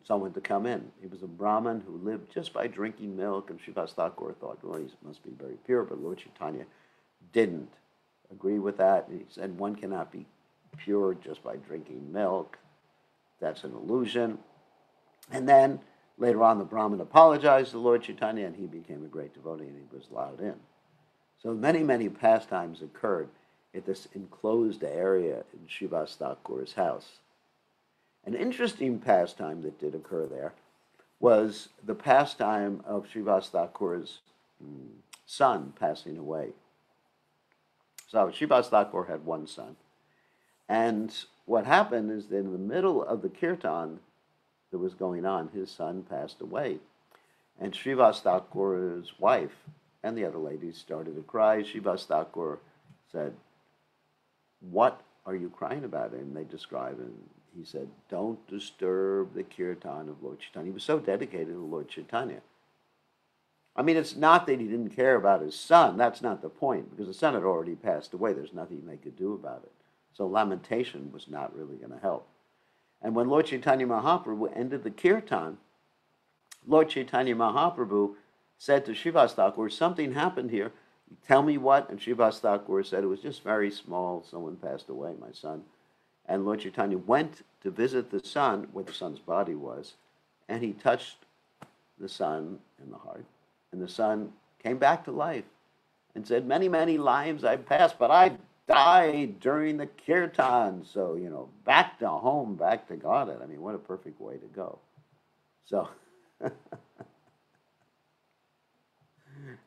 someone to come in. He was a Brahmin who lived just by drinking milk, and Srivasa Thakur thought, well, he must be very pure, but Lord Chaitanya didn't agree with that. And he said, one cannot be pure just by drinking milk. That's an illusion. And then later on, the Brahmin apologized to Lord Chaitanya, and he became a great devotee, and he was allowed in. So many, many pastimes occurred at this enclosed area in Srivasa Thakur's house. An interesting pastime that did occur there was the pastime of Srivasa Thakur's son passing away. So Srivasa Thakur had one son. And what happened is that in the middle of the kirtan that was going on, his son passed away. And Srivasa Thakur's wife and the other ladies started to cry. Srivasa Thakur said, what are you crying about? And they described it. He said, don't disturb the kirtan of Lord Chaitanya. He was so dedicated to Lord Chaitanya. I mean, it's not that he didn't care about his son. That's not the point, because the son had already passed away. There's nothing they could do about it. So lamentation was not really going to help. And when Lord Chaitanya Mahaprabhu ended the kirtan, Lord Chaitanya Mahaprabhu said to Srivasa Thakur, something happened here. Tell me what? And Srivasa Thakur said, it was just very small. Someone passed away, my son. And Lord Chaitanya went to visit the son, where the son's body was, and he touched the son in the heart. And the son came back to life and said, many, many lives I've passed, but I died during the kirtan. So, back to home, back to Godhead. I mean, what a perfect way to go. So,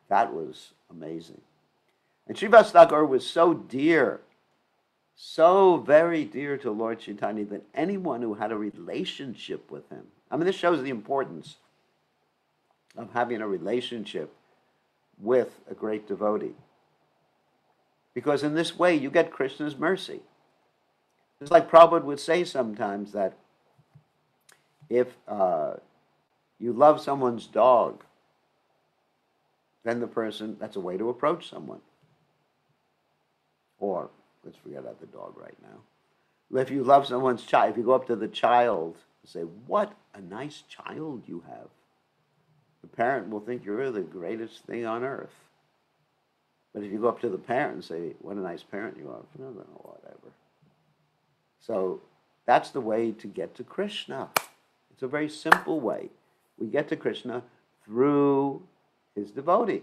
that was amazing. And Srivasa Thakur was so dear, so very dear to Lord Chaitanya, that anyone who had a relationship with him, I mean, this shows the importance of having a relationship with a great devotee. Because in this way, you get Krishna's mercy. It's like Prabhupada would say sometimes that if you love someone's dog, then the person, that's a way to approach someone. Or, let's forget about the dog right now. If you love someone's child, if you go up to the child and say, what a nice child you have, the parent will think you're the greatest thing on earth. But if you go up to the parent and say, what a nice parent you are, no, whatever. So that's the way to get to Krishna. It's a very simple way. We get to Krishna through his devotee.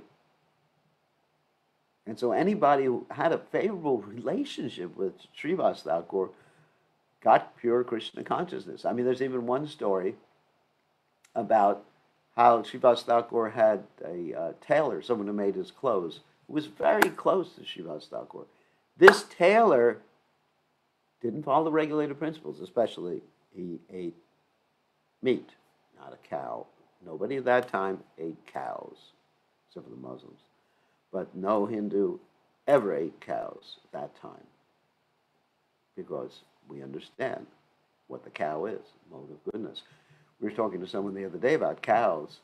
And so anybody who had a favorable relationship with Srivasa Thakur got pure Krishna consciousness. I mean, there's even one story about how Srivasa Thakur had a tailor, someone who made his clothes, who was very close to Srivasa Thakur. This tailor didn't follow the regulated principles, especially he ate meat, not a cow. Nobody at that time ate cows, except for the Muslims. But no Hindu ever ate cows at that time, because we understand what the cow is, mode of goodness. We were talking to someone the other day about cows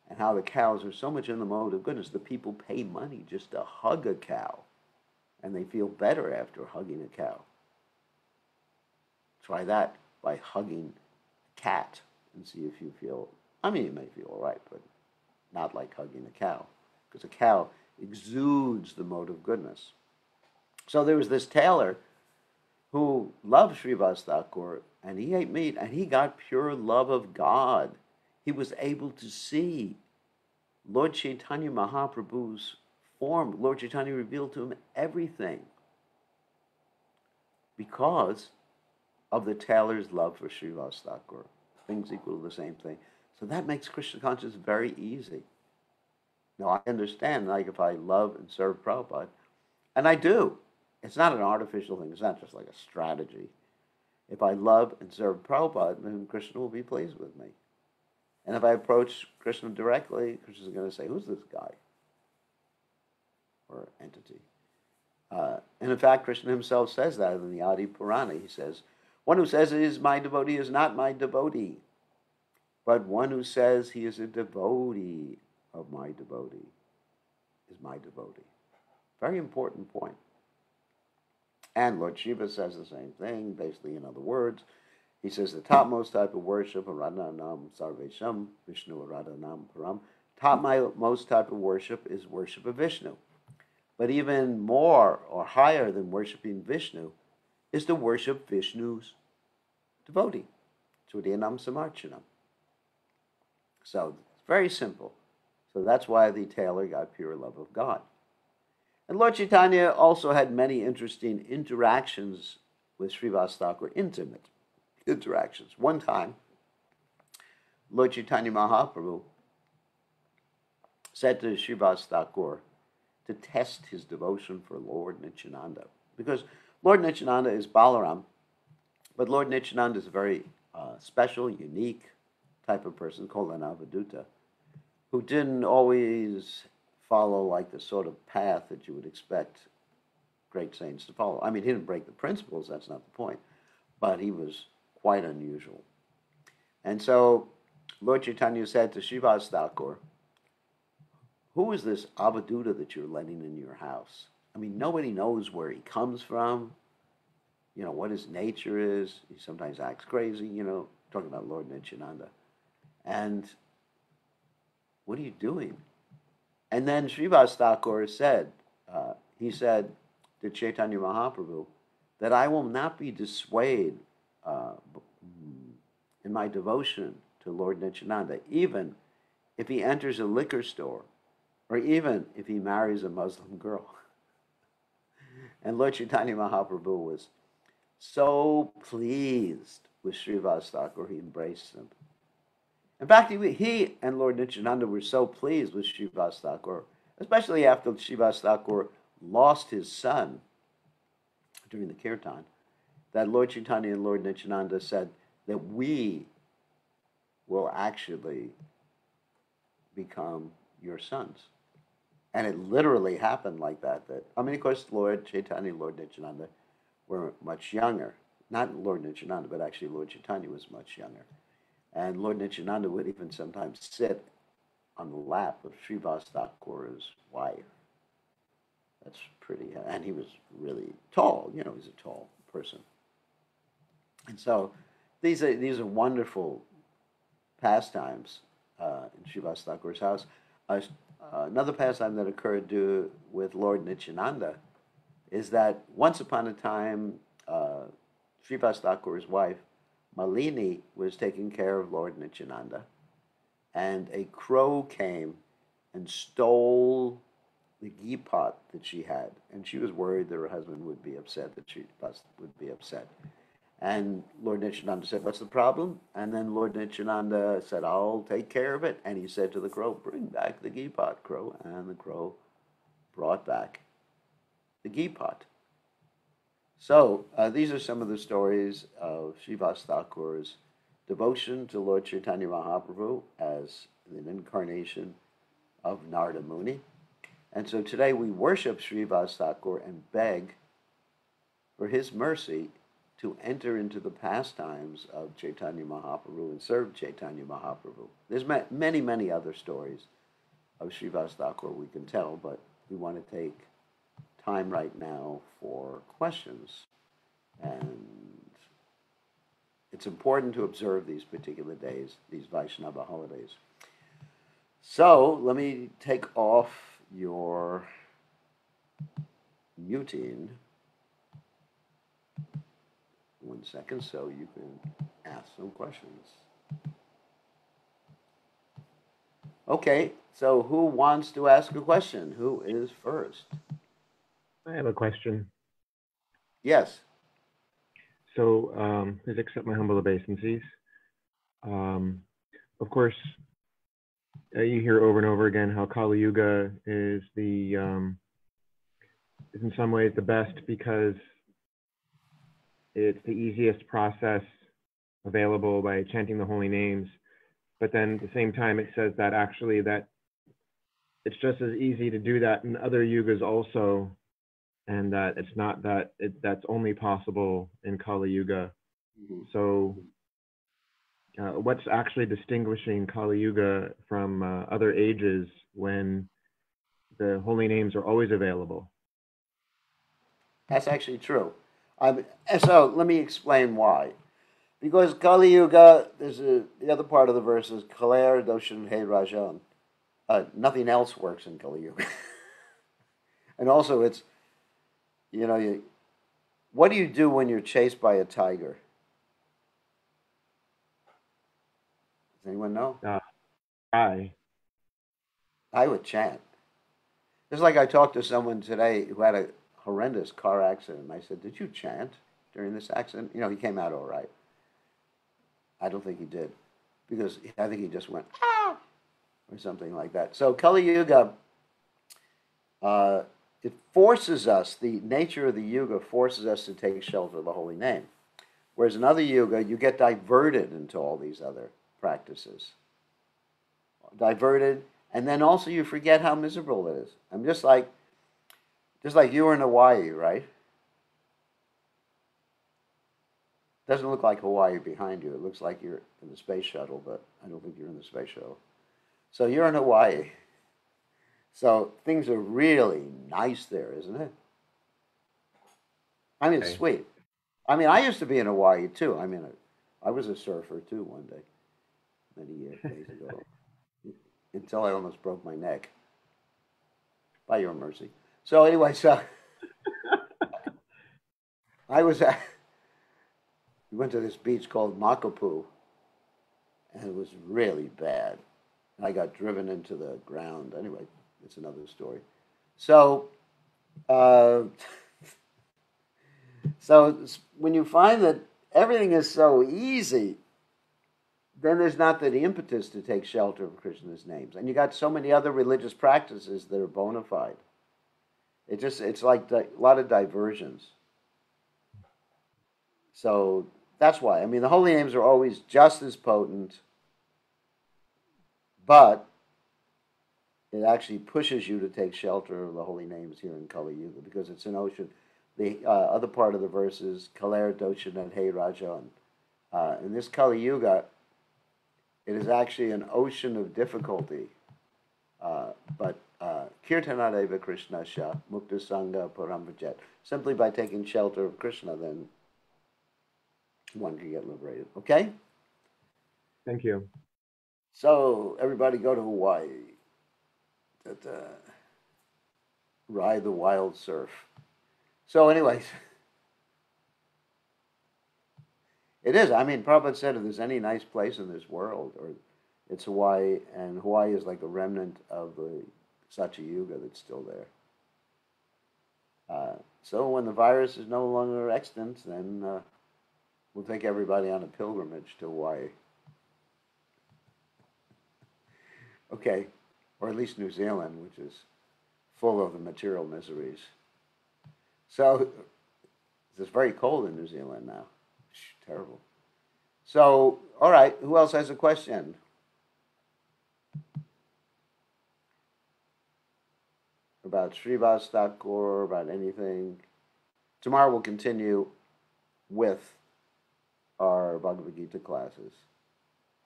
and how the cows are so much in the mode of goodness. The people pay money just to hug a cow, and they feel better after hugging a cow. Try that by hugging a cat and see if you feel, I mean, you may feel all right, but not like hugging a cow, because a cow exudes the mode of goodness. So there was this tailor who loved Srivasa Thakur and he ate meat, and he got pure love of God. He was able to see Lord Chaitanya Mahaprabhu's form. Lord Chaitanya revealed to him everything because of the tailor's love for Srivasa Thakur. Things equal to the same thing. So that makes Krishna consciousness very easy. Now, I understand, like, if I love and serve Prabhupada, and I do, it's not an artificial thing. It's not just like a strategy. If I love and serve Prabhupada, then Krishna will be pleased with me. And if I approach Krishna directly, Krishna's going to say, who's this guy? Or entity. And in fact, Krishna himself says that in the Adi Purana. He says, one who says he is my devotee is not my devotee, but one who says he is a devotee of my devotee is my devotee. Very important point. And Lord Shiva says the same thing, basically in other words. He says the topmost type of worship, Aradhanam Sarvesham, Vishnu Aradhanam Param, topmost type of worship is worship of Vishnu. But even more or higher than worshiping Vishnu is to worship Vishnu's devotee, Turiyanam Samarchanam. So it's very simple. So that's why the tailor got pure love of God. And Lord Chaitanya also had many interesting interactions with Srivasa Thakur, intimate interactions. One time, Lord Chaitanya Mahaprabhu said to Srivasa Thakur to test his devotion for Lord Nityananda. Because Lord Nityananda is Balaram, but Lord Nityananda is a very special, unique type of person called an Avaduta, who didn't always follow like the sort of path that you would expect great saints to follow. I mean, he didn't break the principles, that's not the point, but he was quite unusual. And so Lord Chaitanya said to Srivasa Thakur, who is this Avaduta that you're letting in your house? I mean, nobody knows where he comes from, what his nature is. He sometimes acts crazy, talking about Lord Nityananda. And what are you doing? And then Srivasa Thakur said, he said to Chaitanya Mahaprabhu, that I will not be dissuaded in my devotion to Lord Nityananda, even if he enters a liquor store, or even if he marries a Muslim girl. And Lord Chaitanya Mahaprabhu was so pleased with Srivasa Thakur, he embraced him. In fact, he and Lord Nityananda were so pleased with Srivasa Thakur, especially after Srivasa Thakur lost his son during the kirtan, that Lord Chaitanya and Lord Nityananda said that we will actually become your sons. And it literally happened like that. Of course, Lord Chaitanya and Lord Nityananda were much younger. Not Lord Nityananda, but actually Lord Chaitanya was much younger. And Lord Nityananda would even sometimes sit on the lap of Srivasa Thakur's wife. That's pretty, and he was really tall, he was a tall person. And so these are wonderful pastimes in Srivasa Thakur's house. Another pastime that occurred with Lord Nityananda is that once upon a time, Srivasa Thakur's wife, Malini, was taking care of Lord Nityananda, and a crow came and stole the ghee pot that she had, and she was worried that her husband would be upset, that she would be upset. And Lord Nityananda said, what's the problem? And then Lord Nityananda said, I'll take care of it. And he said to the crow, bring back the ghee pot, crow. And the crow brought back the ghee pot. So these are some of the stories of Srivasa Thakur's devotion to Lord Chaitanya Mahaprabhu as an incarnation of Narada Muni. And so today we worship Srivasa Thakur and beg for his mercy to enter into the pastimes of Chaitanya Mahaprabhu and serve Chaitanya Mahaprabhu. There's many, many other stories of Srivasa Thakur we can tell, but we want to take time right now for questions. And it's important to observe these particular days, these Vaishnava holidays. So let me take off your muting. 1 1 second so you can ask some questions. Okay, so who wants to ask a question? Who is first? I have a question. Yes. So please accept my humble obeisances. Of course, you hear over and over again how Kali Yuga is is in some ways the best because it's the easiest process available by chanting the holy names. But then at the same time, it says that actually that it's just as easy to do that in other yugas also, and that it's not that that's only possible in Kali Yuga. Mhm. So what's actually distinguishing Kali Yuga from other ages when the holy names are always available? That's actually true. So let me explain why. Because Kali Yuga, the other part of the verse is Kaler Doshin He Rajan. Nothing else works in Kali Yuga. And also, it's, what do you do when you're chased by a tiger? Does anyone know? Why? I would chant. Just like I talked to someone today who had a horrendous car accident. I said, "Did you chant during this accident?" He came out all right. I don't think he did, because I think he just went ah or something like that. So Kali Yuga, uh, it forces us. The nature of the yuga forces us to take shelter of the holy name. Whereas in other yuga, you get diverted into all these other practices. Diverted, and then also you forget how miserable it is. I'm just like you were in Hawaii, right? Doesn't look like Hawaii behind you. It looks like you're in the space shuttle, but I don't think you're in the space shuttle. So you're in Hawaii. So things are really nice there, isn't it? I mean, it's Okay. sweet. I mean, I used to be in Hawaii too. I mean, I was a surfer too one day, many days ago, until I almost broke my neck. By your mercy. So anyway, so I was at, we went to this beach called Makapu, and it was really bad. I got driven into the ground. Anyway, it's another story. So, uh, so when you find that everything is so easy, then there's not the impetus to take shelter of Krishna's names, and you got so many other religious practices that are bona fide. It's like a lot of diversions. So that's why. I mean, the holy names are always just as potent, but it actually pushes you to take shelter of the holy names here in Kali Yuga because it's an ocean. The other part of the verse is Kaler Doshan and Hey Rajan. In this Kali Yuga, it is actually an ocean of difficulty. But Kirtanadeva Krishna Sha Mukta Sangha Paramvajet. Simply by taking shelter of Krishna, then one can get liberated. Okay? Thank you. So, everybody go to Hawaii. That, ride the wild surf. So, anyways, it is. I mean, Prabhupada said if there's any nice place in this world, or it's Hawaii, and Hawaii is like a remnant of the Satya Yuga that's still there. So when the virus is no longer extant, then we'll take everybody on a pilgrimage to Hawaii. Okay, or at least New Zealand, which is full of the material miseries. So it's very cold in New Zealand now. Terrible. So, all right, who else has a question? About Srivasa Thakur, about anything? Tomorrow we'll continue with our Bhagavad Gita classes.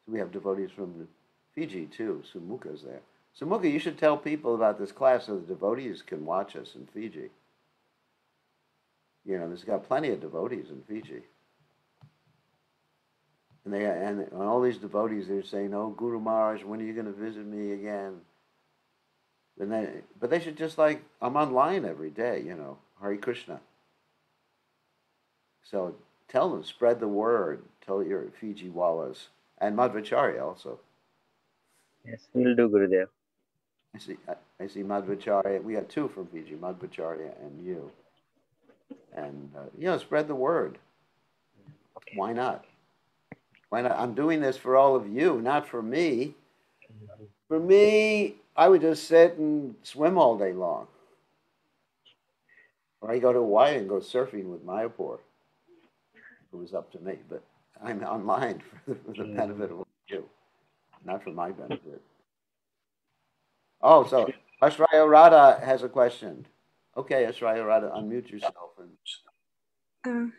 So we have devotees from Fiji too. Sumukha's there. Sumukha, you should tell people about this class so the devotees can watch us in Fiji. There's got plenty of devotees in Fiji. And all these devotees, they're saying, "Oh, Guru Maharaj, when are you going to visit me again?" But they should just I'm online every day, Hare Krishna. So tell them, spread the word. Tell your Fiji Wallas and Madhvacharya also. Yes, we'll do, Gurudev. I see Madhvacharya. We got two from Fiji, Madhvacharya and you. And spread the word. Okay. Why not? Why not? I'm doing this for all of you, not for me. For me, I would just sit and swim all day long. Or I go to Hawaii and go surfing with Mayapur. It was up to me, but I'm online for the benefit of you, not for my benefit. Oh, so Ashraya Radha has a question. Okay, Ashraya Radha, unmute yourself.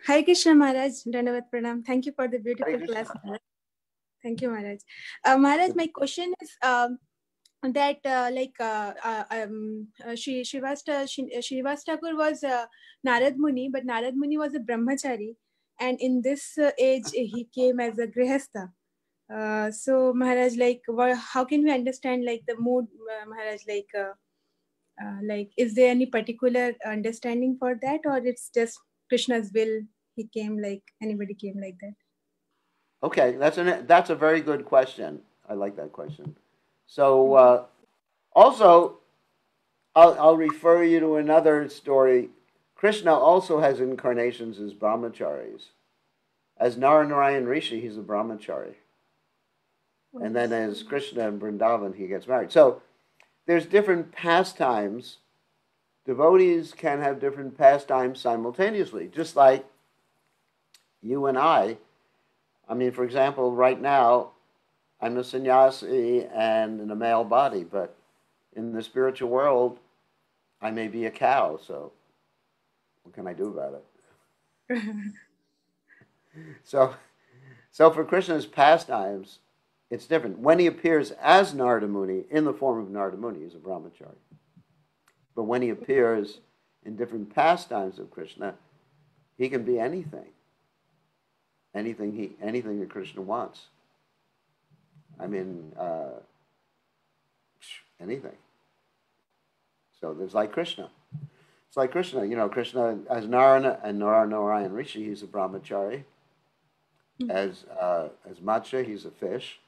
Hare Krishna Maharaj, Dandavat Pranam. Thank you for the beautiful Hare class. Krishna. Thank you, Maharaj. Maharaj, my question is that Srivasa Thakur was Narad Muni, but Narad Muni was a brahmachari, and in this age he came as a grihastha. So Maharaj, how can we understand the mood, Maharaj? Is there any particular understanding for that, or it's just Krishna's will? He came like anybody came like that. Okay, that's a very good question. I like that question. So also, I'll refer you to another story. Krishna also has incarnations as brahmacharis. As Narayan Rishi, he's a brahmachari. And then as Krishna in Vrindavan, he gets married. So there's different pastimes. Devotees can have different pastimes simultaneously, just like you and I. I mean, for example, right now, I'm a sannyasi and in a male body, but in the spiritual world, I may be a cow, so what can I do about it? So for Krishna's pastimes, it's different. When he appears as Narada Muni, in the form of Narada Muni, he's a brahmachari. But when he appears in different pastimes of Krishna, he can be anything. Anything that Krishna wants. I mean, anything. So there's like Krishna. It's like Krishna. Krishna as Narayana and Narayan Rishi, he's a brahmachari. As Matsya, he's a fish.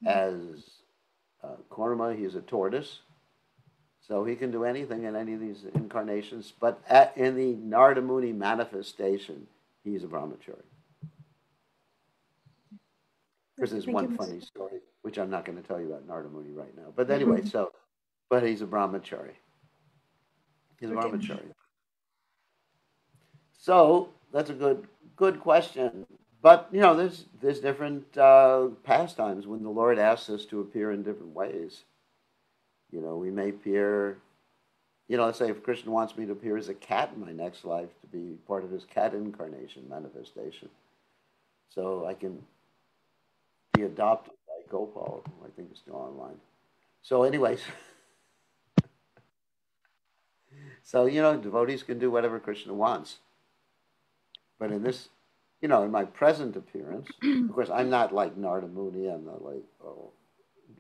As Kurma, he's a tortoise. So he can do anything in any of these incarnations. But in the Narada Muni manifestation, he's a brahmachari. Because there's one funny story, which I'm not going to tell you about Narada Muni right now. But anyway, but he's a brahmachari. He's a brahmachari. So that's a good question. But there's different pastimes when the Lord asks us to appear in different ways. We may appear. Let's say if Krishna wants me to appear as a cat in my next life to be part of his cat incarnation manifestation, so I can be adopted by Gopal, who I think is still online. So anyways, so devotees can do whatever Krishna wants. But in this, in my present appearance, of course, I'm not like Narada Muni. I'm not like,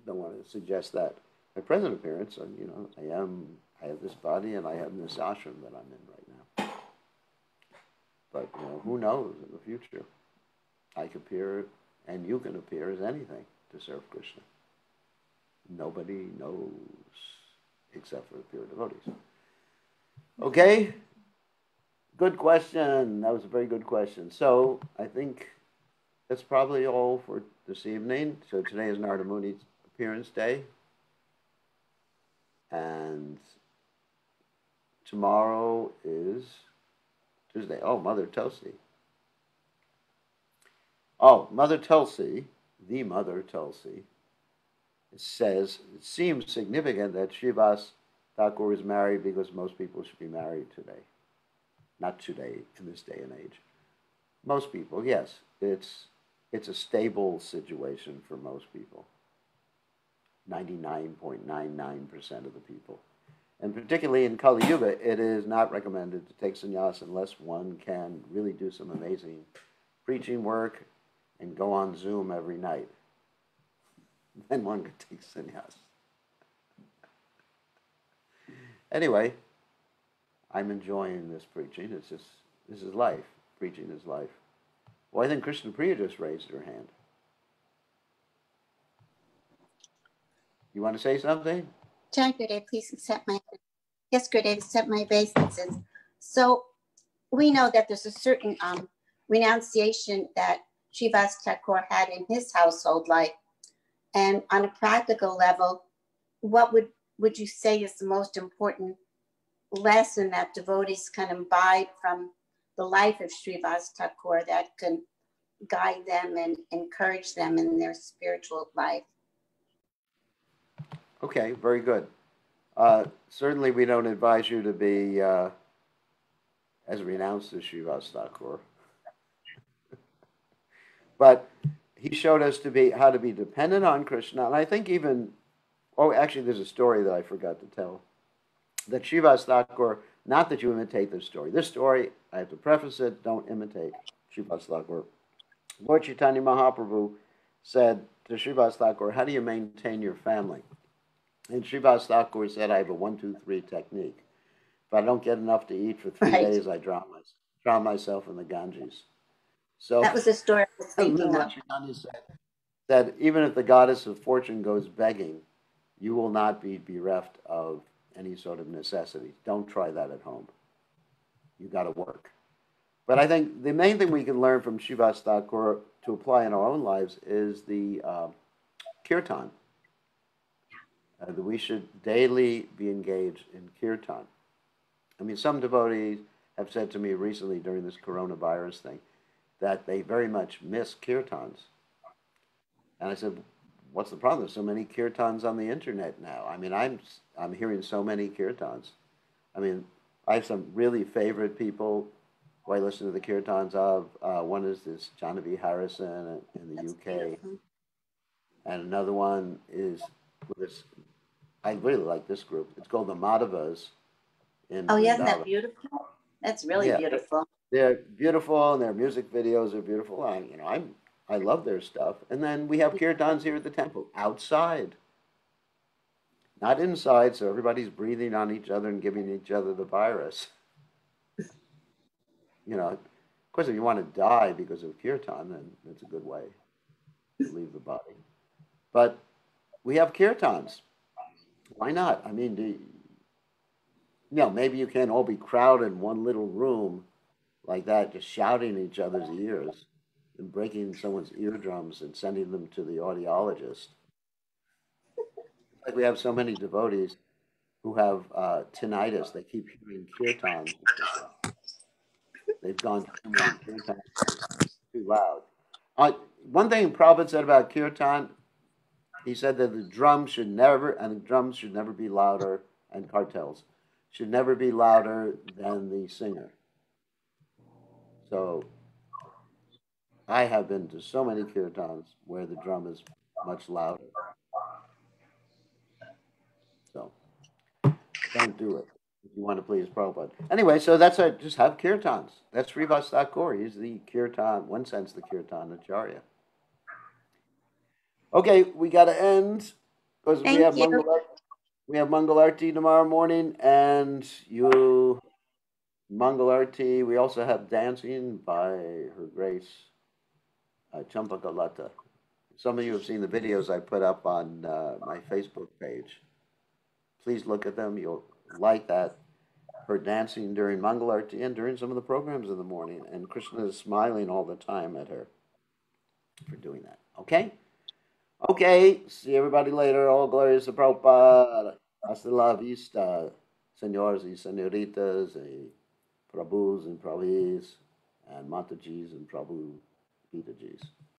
don't want to suggest that. My present appearance, I have this body and I have this ashram that I'm in right now. But who knows in the future? I could appear, and you can appear as anything to serve Krishna. Nobody knows except for the pure devotees. Okay? Good question. That was a very good question. So I think that's probably all for this evening. So today is Narada Muni's appearance day. And tomorrow is Tuesday. Oh, Mother Tulsi. Oh, Mother Tulsi, the Mother Tulsi, it seems significant that Srivasa Thakur is married because most people should be married today. Not today, in this day and age. Most people, yes. It's a stable situation for most people. 99.99% of the people. And particularly in Kali Yuga, it is not recommended to take sannyas unless one can really do some amazing preaching work and go on Zoom every night. Then one could take sannyas. Anyway, I'm enjoying this preaching. This is life. preaching his life. Well, I think Krishna Priya just raised her hand. You want to say something? John Gurudev, please accept my, yes, Gurudev, accept my obeisances. So we know that there's a certain renunciation that Srivasa Thakur had in his household life. And on a practical level, what would you say is the most important lesson that devotees can imbibe from the life of Srivasa Thakur that can guide them and encourage them in their spiritual life? Okay, very good. Certainly, we don't advise you to be as renounced as Srivasa Thakur. But he showed us how to be dependent on Krishna. And I think even, oh, actually, there's a story that I forgot to tell. That Srivasa Thakur, not that you imitate this story. This story, I have to preface it, don't imitate Srivasa Thakur. Lord Chaitanya Mahaprabhu said to Srivasa Thakur, how do you maintain your family? And Srivasa Thakur said, I have a 1, 2, 3 technique. If I don't get enough to eat for 3 days, I drown myself in the Ganges. So that was the story I was thinking of. Chaitanya said that even if the goddess of fortune goes begging, you will not be bereft of any sort of necessity. Don't try that at home. You got to work. But I think the main thing we can learn from Srivasa Thakur to apply in our own lives is the kirtan. That we should daily be engaged in kirtan. I mean, some devotees have said to me recently during this coronavirus thing that they very much miss kirtans. And I said, what's the problem? There's so many kirtans on the internet now. I mean, I'm hearing so many kirtans. I mean, I have some really favorite people who I listen to the kirtans of. One is this Janavi Harrison in the UK. Beautiful. And another one is with this, I really like this group. It's called the Madhavas. Oh, yeah, isn't that beautiful? That's really beautiful. They're beautiful, and their music videos are beautiful. I love their stuff. And then we have kirtans here at the temple, outside, not inside, so everybody's breathing on each other and giving each other the virus. Of course, if you want to die because of kirtan, then it's a good way to leave the body. But we have kirtans. Why not? I mean, maybe you can't all be crowded in one little room like that, just shouting in each other's ears and breaking someone's eardrums and sending them to the audiologist. Like we have so many devotees who have tinnitus. They keep hearing kirtan. They've gone too many kirtans. It's too loud. One thing Prabhupada said about kirtan, he said that the drums should never be louder, and cartels should never be louder than the singer. So I have been to so many kirtans where the drum is much louder. So don't do it if you want to please Prabhupada. Anyway, so that's just have kirtans. That's Srivasa Thakur. He's the kirtan, one sense, the kirtan acharya. Okay, we got to end because we have Mangalarti tomorrow morning, and Mangalarti. We also have dancing by Her Grace Champakalata. Some of you have seen the videos I put up on my Facebook page. Please look at them. You'll like that. Her dancing during Mangalarti and during some of the programs in the morning. And Krishna is smiling all the time at her for doing that. Okay? Okay. See everybody later. All glories to Prabhupada. Hasta la vista, senores y senoritas, y prabhus and prabhis, and matajis and prabhu pitajis.